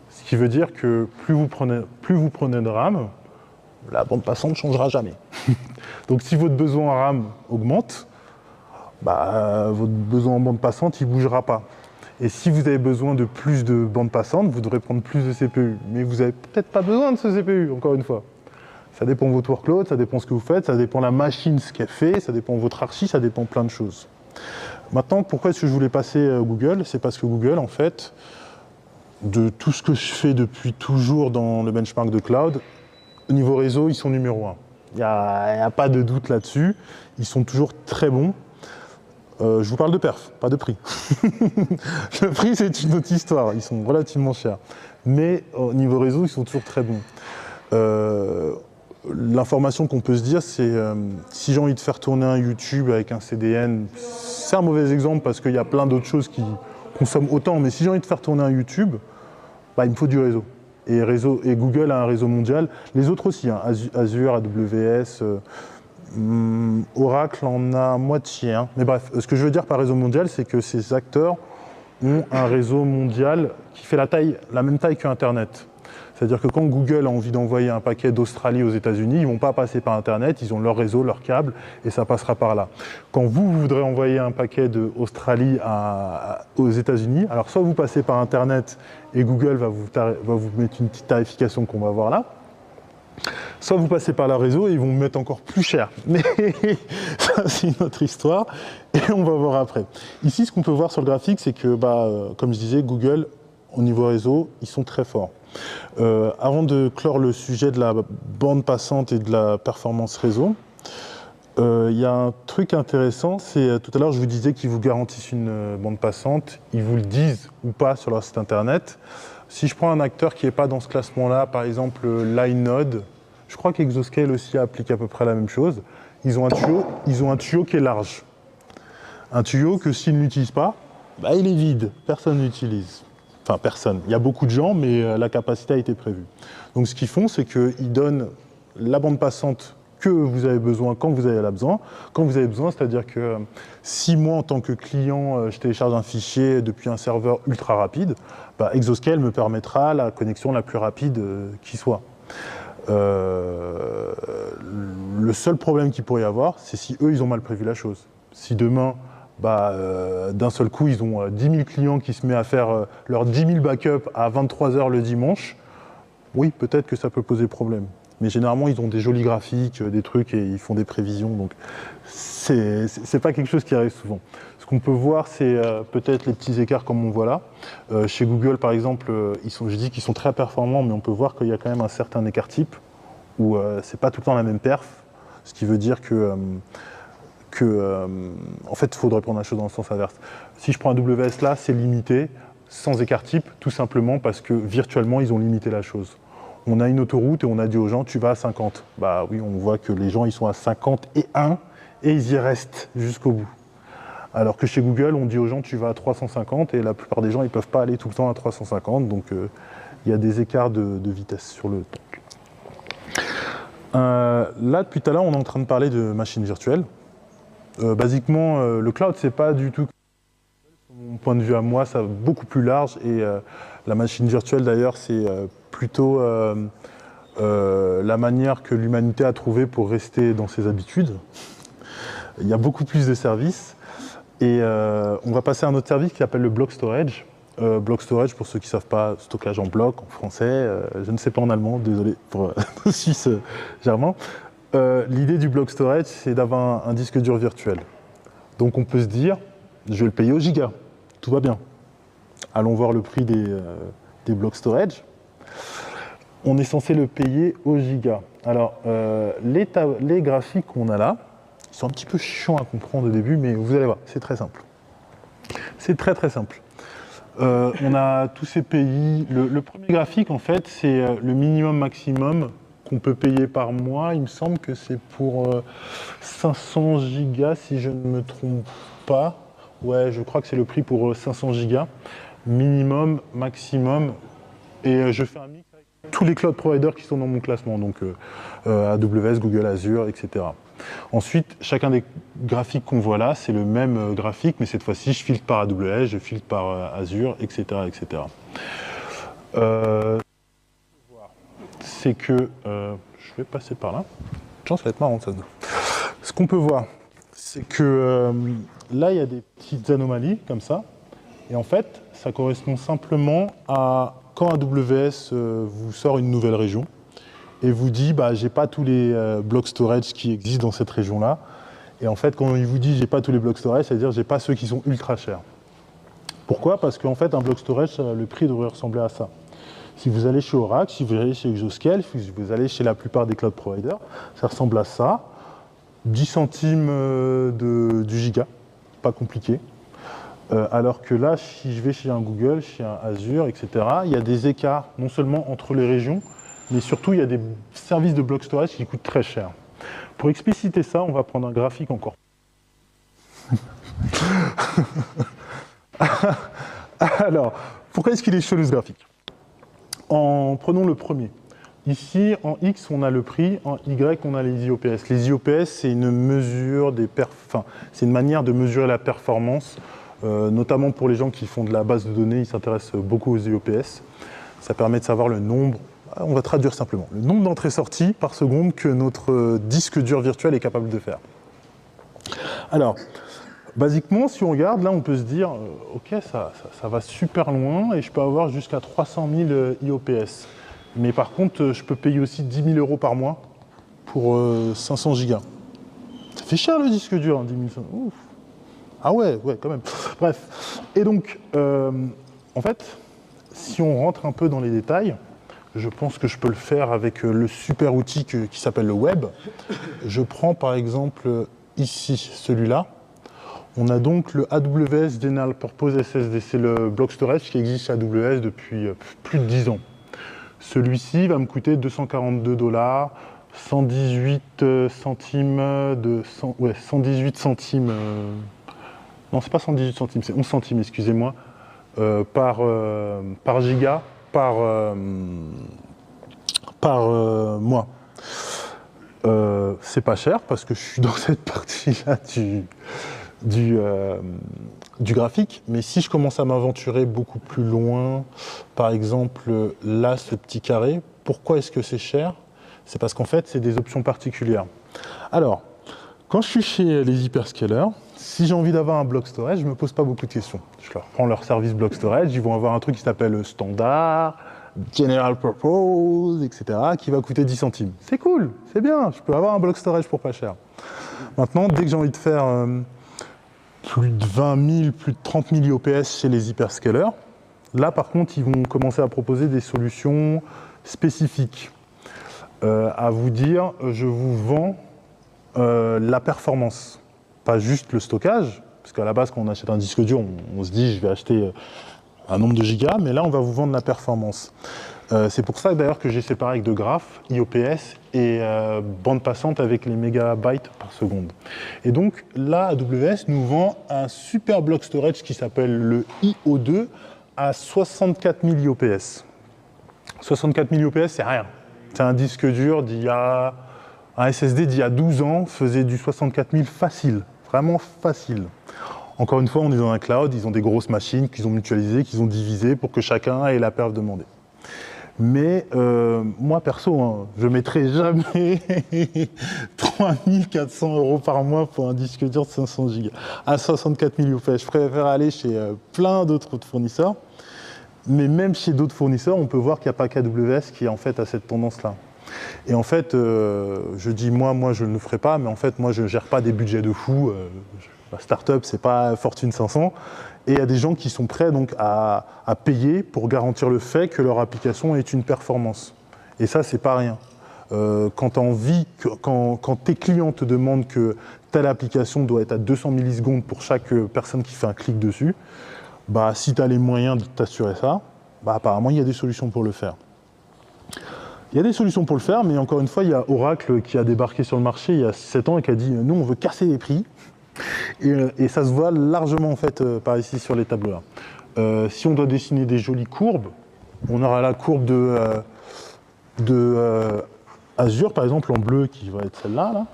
Ce qui veut dire que plus vous prenez de RAM, la bande passante ne changera jamais. Donc si votre besoin en RAM augmente, votre besoin en bande passante, il ne bougera pas. Et si vous avez besoin de plus de bande passante, vous devrez prendre plus de CPU. Mais vous n'avez peut-être pas besoin de ce CPU, encore une fois. Ça dépend de votre workload, ça dépend de ce que vous faites, ça dépend de la machine, ce qu'elle fait, ça dépend de votre archi, ça dépend de plein de choses. Maintenant, pourquoi est-ce que je voulais passer Google? C'est parce que Google, en fait, de tout ce que je fais depuis toujours dans le benchmark de cloud, au niveau réseau, ils sont numéro 1. Il n'y a pas de doute là-dessus. Ils sont toujours très bons. Je vous parle de perf, pas de prix. Le prix, c'est une autre histoire. Ils sont relativement chers. Mais au niveau réseau, ils sont toujours très bons. L'information qu'on peut se dire, c'est si j'ai envie de faire tourner un YouTube avec un CDN, c'est un mauvais exemple parce qu'il y a plein d'autres choses qui consomment autant, mais si j'ai envie de faire tourner un YouTube, bah, il me faut du réseau. Et Google a un réseau mondial. Les autres aussi, hein, Azure, AWS, Oracle en a moitié. Hein. Mais bref, ce que je veux dire par réseau mondial, c'est que ces acteurs ont un réseau mondial qui fait la même taille que Internet. C'est-à-dire que quand Google a envie d'envoyer un paquet d'Australie aux États-Unis, ils ne vont pas passer par Internet, ils ont leur réseau, leur câble, et ça passera par là. Quand vous voudrez envoyer un paquet d'Australie aux États-Unis, alors soit vous passez par Internet et Google va vous mettre une petite tarification qu'on va voir là, soit vous passez par leur réseau et ils vont vous mettre encore plus cher. Mais ça, c'est une autre histoire, et on va voir après. Ici, ce qu'on peut voir sur le graphique, c'est que, comme je disais, Google, au niveau réseau, ils sont très forts. Avant de clore le sujet de la bande passante et de la performance réseau, il y a un truc intéressant, c'est tout à l'heure je vous disais qu'ils vous garantissent une bande passante, ils vous le disent ou pas sur leur site internet. Si je prends un acteur qui n'est pas dans ce classement-là, par exemple Linode, je crois qu'Exoscale aussi applique à peu près la même chose, ils ont un tuyau qui est large. Un tuyau que s'ils ne l'utilisent pas, bah, il est vide, personne ne l'utilise. Enfin, personne. Il y a beaucoup de gens, mais la capacité a été prévue. Donc ce qu'ils font, c'est qu'ils donnent la bande passante que vous avez besoin quand vous avez besoin. Quand vous avez besoin, c'est-à-dire que si moi, en tant que client, je télécharge un fichier depuis un serveur ultra rapide, bah, Exoscale me permettra la connexion la plus rapide qui soit. Le seul problème qu'il pourrait y avoir, c'est si eux, ils ont mal prévu la chose. Si demain, d'un seul coup, ils ont 10 000 clients qui se mettent à faire leurs 10 000 backups à 23 h le dimanche, oui, peut-être que ça peut poser problème. Mais généralement, ils ont des jolis graphiques, des trucs, et ils font des prévisions, donc c'est pas quelque chose qui arrive souvent. Ce qu'on peut voir, c'est peut-être les petits écarts comme on voit là. Chez Google, par exemple, je dis qu'ils sont très performants, mais on peut voir qu'il y a quand même un certain écart type, où c'est pas tout le temps la même perf, ce qui veut dire que en fait, il faudrait prendre la chose dans le sens inverse. Si je prends AWS là, c'est limité, sans écart type, tout simplement parce que virtuellement, ils ont limité la chose. On a une autoroute et on a dit aux gens, tu vas à 50. Bah oui, on voit que les gens, ils sont à 51 et ils y restent jusqu'au bout. Alors que chez Google, on dit aux gens, tu vas à 350 et la plupart des gens, ils ne peuvent pas aller tout le temps à 350. Donc, il y a des écarts de vitesse sur le temps. Là, depuis tout à l'heure, on est en train de parler de machines virtuelles. Basiquement, le cloud, c'est pas du tout, de mon point de vue à moi, c'est beaucoup plus large et la machine virtuelle d'ailleurs, c'est plutôt la manière que l'humanité a trouvée pour rester dans ses habitudes. Il y a beaucoup plus de services et on va passer à un autre service qui s'appelle le block storage. Block storage, pour ceux qui ne savent pas, stockage en bloc en français, je ne sais pas en allemand, désolé pour nos Suisses germains. L'idée du block storage, c'est d'avoir un disque dur virtuel. Donc on peut se dire, je vais le payer au giga, tout va bien. Allons voir le prix des block storage. On est censé le payer au giga. Alors, les graphiques qu'on a là, ils sont un petit peu chiants à comprendre au début, mais vous allez voir, c'est très simple. C'est très très simple. On a tous ces pays. Le premier graphique, en fait, c'est le minimum maximum qu'on peut payer par mois. Il me semble que c'est pour 500 gigas, si je ne me trompe pas. Ouais, je crois que c'est le prix pour 500 gigas. Minimum, maximum. Et je fais un mix avec tous les cloud providers qui sont dans mon classement, donc AWS, Google, Azure, etc. Ensuite, chacun des graphiques qu'on voit là, c'est le même graphique, mais cette fois-ci, je filtre par AWS, je filtre par Azure, etc. etc. C'est que, je vais passer par là, ça va être marrant ça. Ce qu'on peut voir, c'est que là, il y a des petites anomalies comme ça, et en fait, ça correspond simplement à quand AWS vous sort une nouvelle région, et vous dit, j'ai pas tous les blocs storage qui existent dans cette région-là. Et en fait, quand il vous dit, j'ai pas tous les blocs storage, c'est-à-dire, j'ai pas ceux qui sont ultra chers. Pourquoi ? Parce qu'en fait, un bloc storage, le prix devrait ressembler à ça. Si vous allez chez Oracle, si vous allez chez Exoscale, si vous allez chez la plupart des cloud providers, ça ressemble à ça. 10 centimes du giga. pas compliqué. Alors que là, si je vais chez un Google, chez un Azure, etc., il y a des écarts, non seulement entre les régions, mais surtout, il y a des services de block storage qui coûtent très cher. Pour expliciter ça, on va prendre un graphique encore. Alors, pourquoi est-ce qu'il est chelou ce graphique? Prenons le premier. Ici, en X, on a le prix, en Y, on a les IOPS. Les IOPS, c'est une mesure c'est une manière de mesurer la performance, notamment pour les gens qui font de la base de données, ils s'intéressent beaucoup aux IOPS. Ça permet de savoir le nombre, on va traduire simplement, le nombre d'entrées-sorties par seconde que notre disque dur virtuel est capable de faire. Alors, basiquement, si on regarde, là, on peut se dire, ok, ça va super loin et je peux avoir jusqu'à 300 000 IOPS. Mais par contre, je peux payer aussi 10 000 € par mois pour 500 gigas. Ça fait cher le disque dur, hein, 10 000. Ouf. Ah ouais, quand même. Bref. Et donc, en fait, si on rentre un peu dans les détails, je pense que je peux le faire avec le super outil qui s'appelle le web. Je prends par exemple ici, celui-là. On a donc le AWS General Purpose SSD. C'est le block storage qui existe chez AWS depuis plus de 10 ans. Celui-ci va me coûter 242 $, 118 centimes de... 118 centimes... non, c'est pas 118 centimes, c'est 11 centimes, excusez-moi, par giga, par mois. C'est pas cher parce que je suis dans cette partie-là du graphique, mais si je commence à m'aventurer beaucoup plus loin, par exemple là, ce petit carré, pourquoi est-ce que c'est cher? C'est parce qu'en fait, c'est des options particulières. Alors, quand je suis chez les hyperscalers, si j'ai envie d'avoir un block storage, je ne me pose pas beaucoup de questions. Je leur prends leur service block storage, ils vont avoir un truc qui s'appelle standard, general purpose, etc., qui va coûter 10 centimes. C'est cool, c'est bien, je peux avoir un block storage pour pas cher. Maintenant, dès que j'ai envie de faire plus de 20 000, plus de 30 000 IOPS chez les hyperscalers, là par contre, ils vont commencer à proposer des solutions spécifiques. À vous dire, je vous vends la performance, pas juste le stockage, parce qu'à la base, quand on achète un disque dur, on se dit, je vais acheter un nombre de gigas, mais là, on va vous vendre la performance. C'est pour ça d'ailleurs que j'ai séparé avec deux graphes, IOPS et bande passante avec les mégabytes par seconde. Et donc là, AWS nous vend un super block storage qui s'appelle le IO2 à 64 000 IOPS. 64 000 IOPS, c'est rien. C'est un disque dur un SSD d'il y a 12 ans faisait du 64 000 facile, vraiment facile. Encore une fois, on est dans un cloud, ils ont des grosses machines qu'ils ont mutualisées, qu'ils ont divisées pour que chacun ait la perf demandée. Mais moi, perso, hein, je ne mettrai jamais 3 400 € par mois pour un disque dur de 500 Go à 64 000 IOPS. Je préfère aller chez plein d'autres fournisseurs. Mais même chez d'autres fournisseurs, on peut voir qu'il n'y a pas qu'AWS qui en fait a cette tendance-là. Et en fait, je dis moi je ne le ferai pas, mais en fait, moi je ne gère pas des budgets de fou. La start-up, c'est pas Fortune 500. Et il y a des gens qui sont prêts donc à payer pour garantir le fait que leur application ait une performance. Et ça, c'est pas rien. Quand tes clients te demandent que telle application doit être à 200 millisecondes pour chaque personne qui fait un clic dessus, bah, si tu as les moyens de t'assurer ça, bah, apparemment, il y a des solutions pour le faire. Il y a des solutions pour le faire, mais encore une fois, il y a Oracle qui a débarqué sur le marché il y a 7 ans et qui a dit « nous, on veut casser les prix ». Et ça se voit largement en fait par ici sur les tableaux là. Si on doit dessiner des jolies courbes, on aura la courbe de Azure par exemple en bleu qui va être celle-là, là,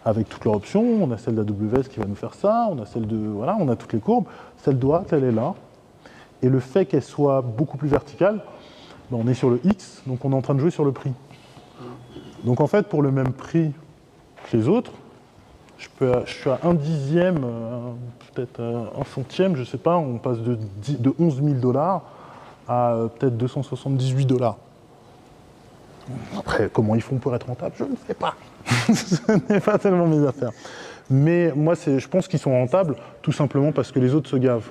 avec toutes leurs options. On a celle d'AWS qui va nous faire ça, on a celle de... Voilà, on a toutes les courbes. Celle droite, elle est là. Et le fait qu'elle soit beaucoup plus verticale, ben, on est sur le X, donc on est en train de jouer sur le prix. Donc en fait, pour le même prix que les autres, je suis à 1/10, peut-être 1 centième, je sais pas, on passe de 11 000 $ à peut-être 278 $. Après, comment ils font pour être rentables, je ne sais pas. Ce n'est pas tellement mes affaires. Mais moi, je pense qu'ils sont rentables, tout simplement parce que les autres se gavent.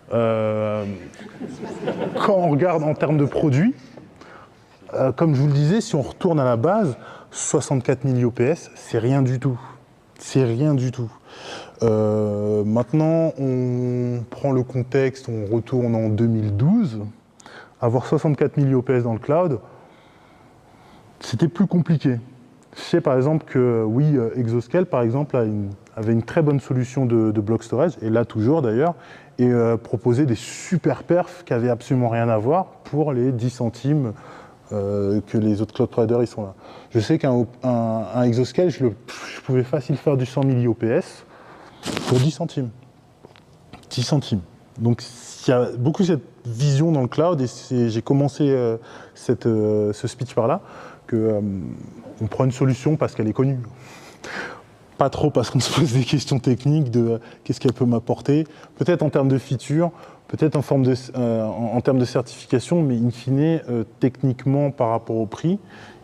Quand on regarde en termes de produits, comme je vous le disais, si on retourne à la base, 64 000 IOPS, c'est rien du tout. C'est rien du tout. Maintenant, on prend le contexte, on retourne en 2012. Avoir 64 000 IOPS dans le cloud, c'était plus compliqué. Je sais par exemple que, oui, Exoscale, par exemple, avait une très bonne solution de block storage, et là toujours d'ailleurs, et proposait des super perfs qui n'avaient absolument rien à voir pour les 10 centimes que les autres cloud providers ils sont là. Je sais qu'un Exoscale, je pouvais facile faire du 100 000 IOPS pour 10 centimes. 10 centimes. Donc il y a beaucoup cette vision dans le cloud, et j'ai commencé ce speech par là, on prend une solution parce qu'elle est connue. Pas trop parce qu'on se pose des questions techniques de qu'est-ce qu'elle peut m'apporter, peut-être en termes de features, peut-être en termes de certification, mais in fine, techniquement par rapport au prix.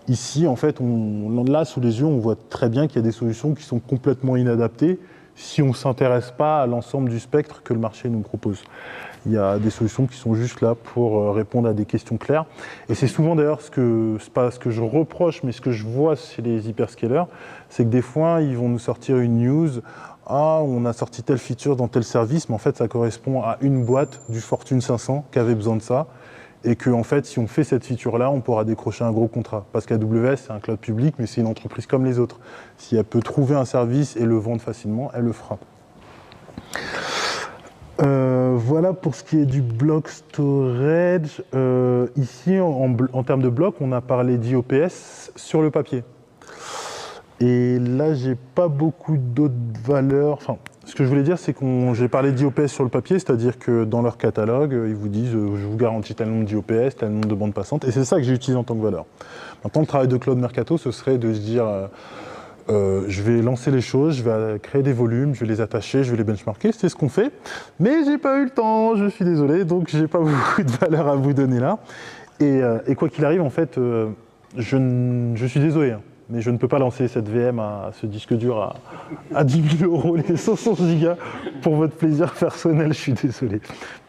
Ici, en fait, là, sous les yeux, on voit très bien qu'il y a des solutions qui sont complètement inadaptées si on ne s'intéresse pas à l'ensemble du spectre que le marché nous propose. Il y a des solutions qui sont juste là pour répondre à des questions claires. Et c'est souvent d'ailleurs c'est pas ce que je reproche, mais ce que je vois chez les hyperscalers, c'est que des fois, ils vont nous sortir une news. Ah, on a sorti telle feature dans tel service, mais en fait, ça correspond à une boîte du Fortune 500 qui avait besoin de ça. Et que, en fait, si on fait cette feature-là, on pourra décrocher un gros contrat. Parce qu'AWS, c'est un cloud public, mais c'est une entreprise comme les autres. Si elle peut trouver un service et le vendre facilement, elle le fera. Voilà pour ce qui est du block storage. Ici, en termes de bloc, on a parlé d'IOPS sur le papier. Et là, j'ai pas beaucoup d'autres valeurs. Enfin, ce que je voulais dire, c'est que j'ai parlé d'IOPS sur le papier, c'est-à-dire que dans leur catalogue, ils vous disent je vous garantis tel nombre d'IOPS, tel nombre de bandes passantes, et c'est ça que j'ai utilisé en tant que valeur. Maintenant, le travail de Cloud Mercato, ce serait de se dire je vais lancer les choses, je vais créer des volumes, je vais les attacher, je vais les benchmarker, c'est ce qu'on fait. Mais j'ai pas eu le temps, je suis désolé, donc j'ai pas beaucoup de valeur à vous donner là. Et quoi qu'il arrive, en fait, je suis désolé, hein, mais je ne peux pas lancer cette VM à ce disque dur à 10 000 € les 500 gigas pour votre plaisir personnel, je suis désolé.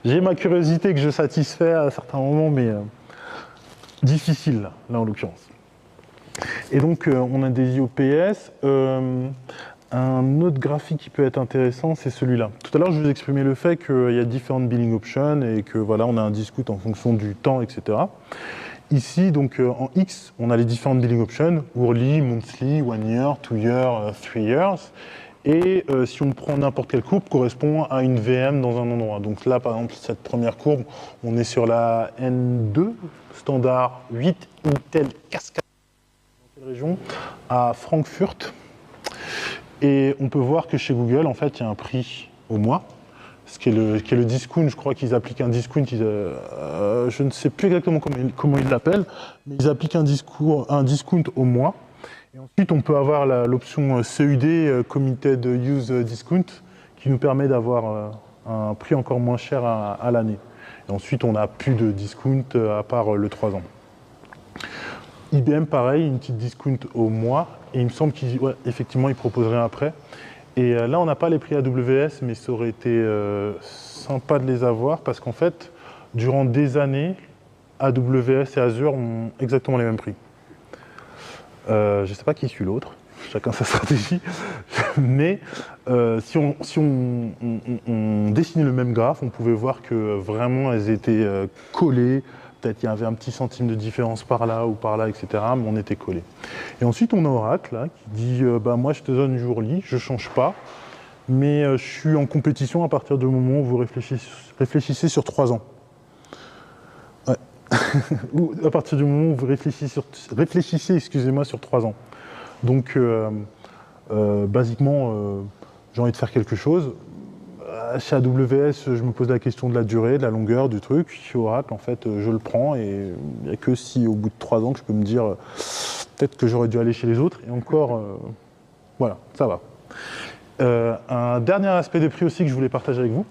J'ai ma curiosité que je satisfais à certains moments, mais difficile là en l'occurrence. Et donc, on a des IOPS. Un autre graphique qui peut être intéressant, c'est celui-là. Tout à l'heure, je vous exprimais le fait qu'il y a différentes billing options et que voilà, on a un discount en fonction du temps, etc. Ici, donc, en X, on a les différentes billing options, hourly, monthly, 1 year, 2 years, 3 years. Et si on prend n'importe quelle courbe, correspond à une VM dans un endroit. Donc là, par exemple, cette première courbe, on est sur la N2, standard 8, Intel Cascade. Région à Francfort, et on peut voir que chez Google, en fait, il y a un prix au mois, ce qui est le discount. Je crois qu'ils appliquent un discount, je ne sais plus exactement comment ils l'appellent, mais ils appliquent un discount au mois. Et ensuite, on peut avoir l'option CUD, Committed Use Discount, qui nous permet d'avoir un prix encore moins cher à l'année. Et ensuite, on n'a plus de discount à part le 3 ans. IBM, pareil, une petite discount au mois, et il me semble qu'effectivement, ils proposeraient un prêt. Et là, on n'a pas les prix AWS, mais ça aurait été sympa de les avoir, parce qu'en fait, durant des années, AWS et Azure ont exactement les mêmes prix. Je ne sais pas qui suit l'autre, chacun sa stratégie, mais si on dessinait le même graphe, on pouvait voir que vraiment, elles étaient collées. Peut-être il y avait un petit centime de différence par là ou par là, etc. Mais on était collés. Et ensuite, on a Oracle là, qui dit moi, je te donne jourly, je ne change pas, mais je suis en compétition à partir du moment où vous réfléchissez sur 3 ans. Ouais. Ou à partir du moment où vous réfléchissez excusez-moi, sur 3 ans. Donc, basiquement, j'ai envie de faire quelque chose. Chez AWS, je me pose la question de la durée, de la longueur du truc. Chez Oracle, en fait, je le prends et il n'y a que si au bout de 3 ans que je peux me dire peut-être que j'aurais dû aller chez les autres. Et encore, voilà, ça va. Un dernier aspect des prix aussi que je voulais partager avec vous,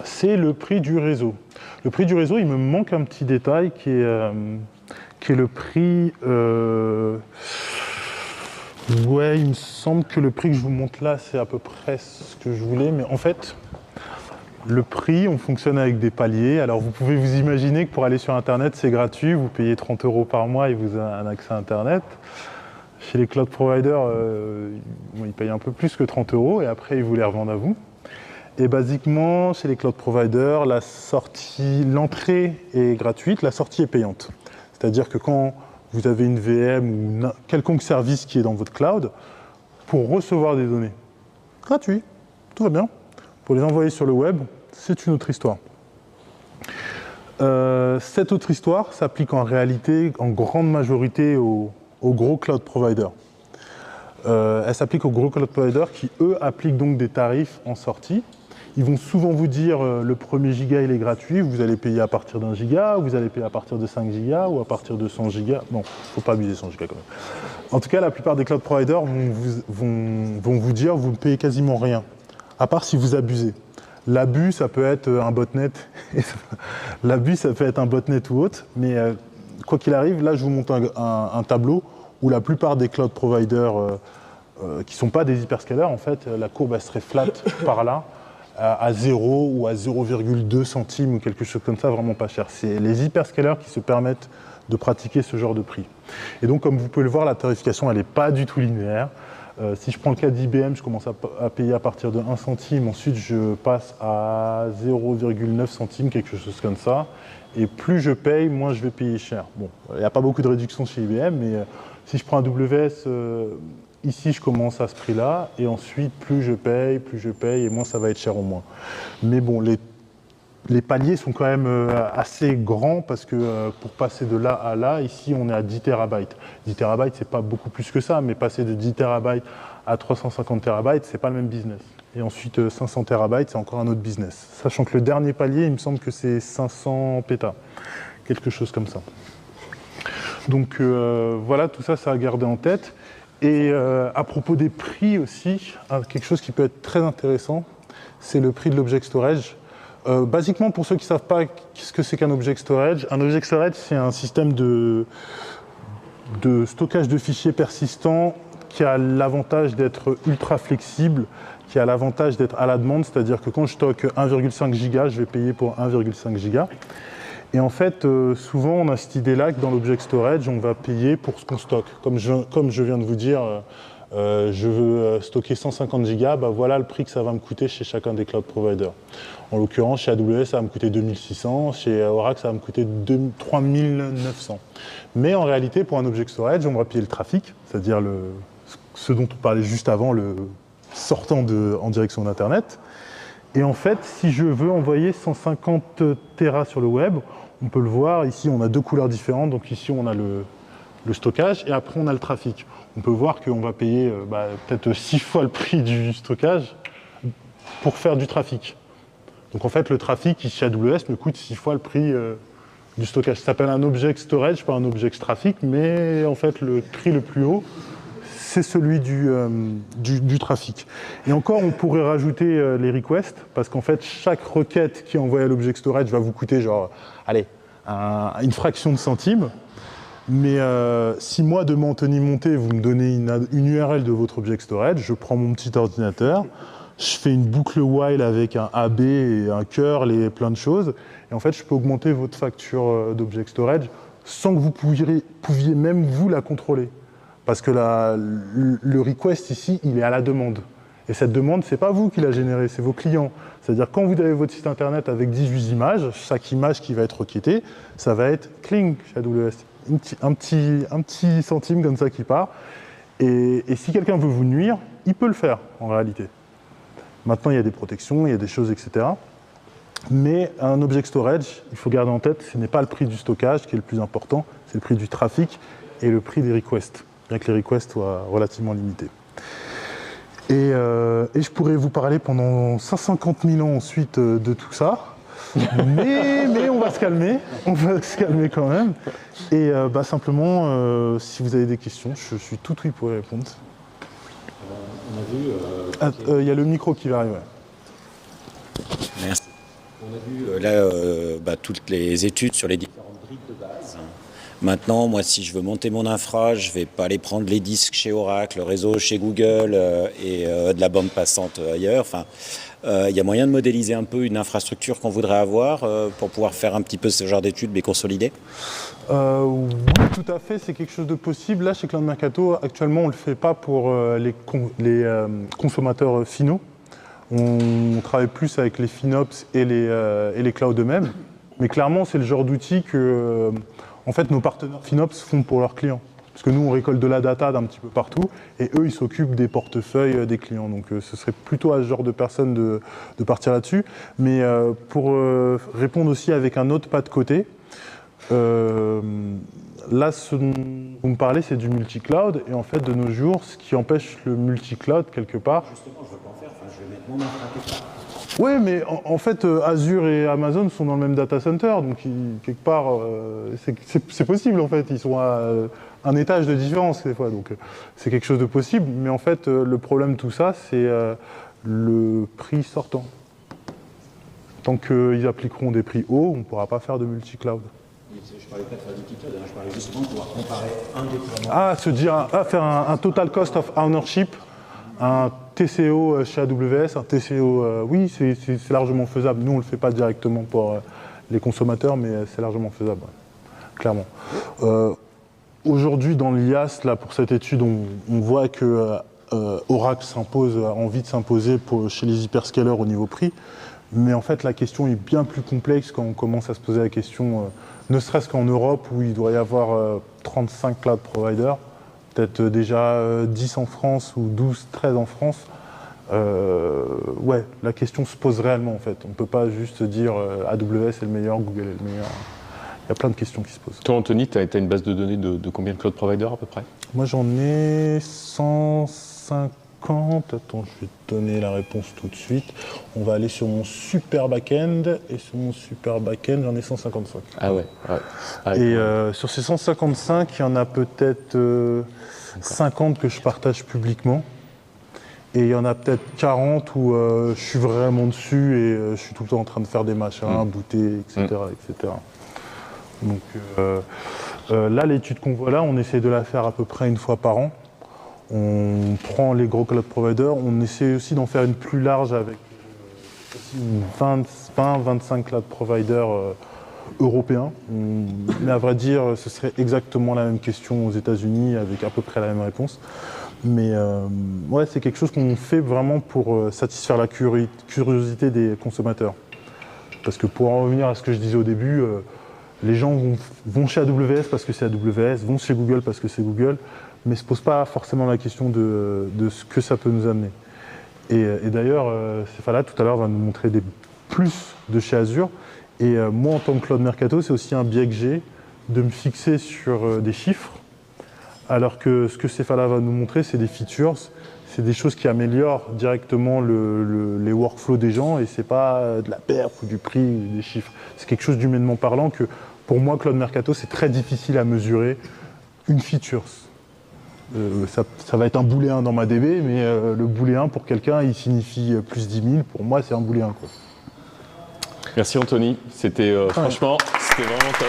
c'est le prix du réseau. Le prix du réseau, il me manque un petit détail qui est le prix... Ouais, il me semble que le prix que je vous montre là, c'est à peu près ce que je voulais, mais en fait, le prix, on fonctionne avec des paliers. Alors vous pouvez vous imaginer que pour aller sur Internet, c'est gratuit, vous payez 30 € par mois et vous avez un accès à Internet. Chez les cloud providers, ils payent un peu plus que 30 € et après ils vous les revendent à vous. Et basiquement, chez les cloud providers, l'entrée est gratuite, la sortie est payante. C'est-à-dire que quand vous avez une VM ou quelconque service qui est dans votre cloud, pour recevoir des données, gratuit, tout va bien. Pour les envoyer sur le web, c'est une autre histoire. Cette autre histoire s'applique en réalité, en grande majorité, aux gros cloud providers. Elle s'applique aux gros cloud providers qui, eux, appliquent donc des tarifs en sortie. Ils vont souvent vous dire le premier giga il est gratuit, vous allez payer à partir d'1 giga, vous allez payer à partir de 5 gigas ou à partir de 100 gigas. Bon, il ne faut pas abuser 100 gigas quand même. En tout cas, la plupart des cloud providers vont vous dire vous ne payez quasiment rien, à part si vous abusez. L'abus, ça peut être un botnet. L'abus, ça peut être un botnet ou autre, mais quoi qu'il arrive, là je vous montre un tableau où la plupart des cloud providers qui ne sont pas des hyperscalers, en fait, la courbe elle serait flat par là, à 0 ou à 0,2 centimes ou quelque chose comme ça, vraiment pas cher. C'est les hyperscalers qui se permettent de pratiquer ce genre de prix. Et donc, comme vous pouvez le voir, la tarification, elle n'est pas du tout linéaire. Si je prends le cas d'IBM, je commence à payer à partir de 1 centime, ensuite je passe à 0,9 centimes, quelque chose comme ça. Et plus je paye, moins je vais payer cher. Bon, il n'y a pas beaucoup de réduction chez IBM, mais si je prends un WS, ici je commence à ce prix-là, et ensuite plus je paye, et moins ça va être cher au moins. Mais bon, les paliers sont quand même assez grands, parce que pour passer de là à là, ici on est à 10 terabytes. 10 terabytes, c'est pas beaucoup plus que ça, mais passer de 10 terabytes à 350 terabytes, c'est pas le même business. Et ensuite 500 terabytes, c'est encore un autre business. Sachant que le dernier palier, il me semble que c'est 500 pétas, quelque chose comme ça. Donc voilà, tout ça, ça à garder en tête. Et à propos des prix aussi, quelque chose qui peut être très intéressant, c'est le prix de l'object storage. Basiquement, pour ceux qui ne savent pas ce que c'est qu'un object storage, c'est un système de stockage de fichiers persistants qui a l'avantage d'être ultra flexible, qui a l'avantage d'être à la demande, c'est-à-dire que quand je stocke 1,5 giga, je vais payer pour 1,5 giga. Et en fait, souvent, on a cette idée-là que dans l'object storage, on va payer pour ce qu'on stocke. Comme je viens de vous dire, je veux stocker 150 gigas, bah voilà le prix que ça va me coûter chez chacun des cloud providers. En l'occurrence, chez AWS, ça va me coûter 2600, chez Oracle, ça va me coûter 3900. Mais en réalité, pour un object storage, on va payer le trafic, c'est-à-dire ce dont on parlait juste avant, le sortant en direction d'Internet. Et en fait, si je veux envoyer 150 Tera sur le web, on peut le voir, ici on a deux couleurs différentes, donc ici on a le stockage et après on a le trafic. On peut voir qu'on va payer peut-être 6 fois le prix du stockage pour faire du trafic. Donc en fait le trafic ici à AWS me coûte 6 fois le prix du stockage. Ça s'appelle un object storage, pas un object traffic, mais en fait le prix le plus haut, c'est celui du trafic. Et encore, on pourrait rajouter les requests, parce qu'en fait, chaque requête qui est envoyée à l'object storage va vous coûter genre, allez, une fraction de centime. Mais si moi, demain, Anthony Monté, vous me donnez une URL de votre object storage, je prends mon petit ordinateur, je fais une boucle while avec un AB et un curl et plein de choses, et en fait, je peux augmenter votre facture d'object storage sans que vous pouviez même vous la contrôler. Parce que le request ici, il est à la demande. Et cette demande, ce n'est pas vous qui la générez, c'est vos clients. C'est-à-dire quand vous avez votre site internet avec 18 images, chaque image qui va être requêtée, ça va être cling chez AWS. Un petit centime comme ça qui part. Et si quelqu'un veut vous nuire, il peut le faire en réalité. Maintenant, il y a des protections, il y a des choses, etc. Mais un object storage, il faut garder en tête, ce n'est pas le prix du stockage qui est le plus important, c'est le prix du trafic et le prix des requests. Bien que les requests soient relativement limités. Et je pourrais vous parler pendant 150 000 ans ensuite de tout ça, mais on va se calmer quand même. Et simplement, si vous avez des questions, je suis tout oui pour y répondre. On a vu... Il y a le micro qui va arriver. Ouais. Merci. On a vu là toutes les études sur les différentes briques de base. Maintenant, moi, si je veux monter mon infra, je ne vais pas aller prendre les disques chez Oracle, le réseau chez Google et de la bande passante ailleurs. Enfin, il y a moyen de modéliser un peu une infrastructure qu'on voudrait avoir pour pouvoir faire un petit peu ce genre d'études, mais consolidées. Oui, tout à fait, c'est quelque chose de possible. Là, chez Cloud Mercato, actuellement, on ne le fait pas pour les consommateurs finaux. On travaille plus avec les FinOps et les clouds eux-mêmes. Mais clairement, c'est le genre d'outil que en fait, nos partenaires FinOps font pour leurs clients. Parce que nous, on récolte de la data d'un petit peu partout, et eux, ils s'occupent des portefeuilles des clients. Donc, ce serait plutôt à ce genre de personnes de partir là-dessus. Mais pour répondre aussi avec un autre pas de côté, là, ce dont vous me parlez, c'est du multi-cloud. Et en fait, de nos jours, ce qui empêche le multi-cloud, quelque part... Justement, je ne veux pas en faire. Enfin, je vais mettre mon infra quelque part. Oui, mais en fait, Azure et Amazon sont dans le même data center, donc quelque part, c'est possible en fait. Ils sont à un étage de différence des fois, donc c'est quelque chose de possible. Mais en fait, le problème de tout ça, c'est le prix sortant. Tant qu'ils appliqueront des prix hauts, on ne pourra pas faire de multi-cloud. Je ne parlais pas de faire du multi-cloud, je parlais justement de pouvoir comparer un déploiement. Ah, faire un total cost of ownership, un TCO chez AWS, un TCO, oui, c'est largement faisable. Nous, on ne le fait pas directement pour les consommateurs, mais c'est largement faisable, clairement. Aujourd'hui, dans l'IaaS, là, pour cette étude, on voit que Oracle a envie de s'imposer chez les hyperscalers au niveau prix. Mais en fait, la question est bien plus complexe quand on commence à se poser la question, ne serait-ce qu'en Europe, où il doit y avoir 35 cloud providers, peut-être déjà 10 en France ou 12, 13 en France. Ouais, la question se pose réellement en fait. On ne peut pas juste dire AWS est le meilleur, Google est le meilleur. Il y a plein de questions qui se posent. Toi, Anthony, tu as une base de données de combien de cloud providers à peu près? Moi, j'en ai 150. Attends, je vais te donner la réponse tout de suite. On va aller sur mon super back-end. Et sur mon super back-end, j'en ai 155. Ah ouais. Et sur ces 155, il y en a peut-être 50 que je partage publiquement. Et il y en a peut-être 40 où je suis vraiment dessus et je suis tout le temps en train de faire des machins, booter, etc. etc. Donc là, l'étude qu'on voit là, on essaie de la faire à peu près une fois par an. On prend les gros cloud providers, on essaie aussi d'en faire une plus large avec 20-25 cloud providers européens. Mais à vrai dire, ce serait exactement la même question aux États-Unis avec à peu près la même réponse. Mais ouais, c'est quelque chose qu'on fait vraiment pour satisfaire la curiosité des consommateurs. Parce que pour en revenir à ce que je disais au début, les gens vont chez AWS parce que c'est AWS, vont chez Google parce que c'est Google, mais ne se posent pas forcément la question de ce que ça peut nous amener. Et d'ailleurs, Cefala tout à l'heure va nous montrer des plus de chez Azure. Et moi, en tant que Cloud Mercato, c'est aussi un biais que j'ai de me fixer sur des chiffres, alors que ce que Cefala va nous montrer, c'est des features, c'est des choses qui améliorent directement les workflows des gens, et c'est pas de la perf ou du prix ou des chiffres. C'est quelque chose d'humainement parlant que, pour moi, Cloud Mercato, c'est très difficile à mesurer une feature. Ça va être un booléen dans ma DB, mais le booléen, pour quelqu'un, il signifie plus 10 000. Pour moi, c'est un booléen, quoi. Merci Anthony, c'était franchement, c'était vraiment top.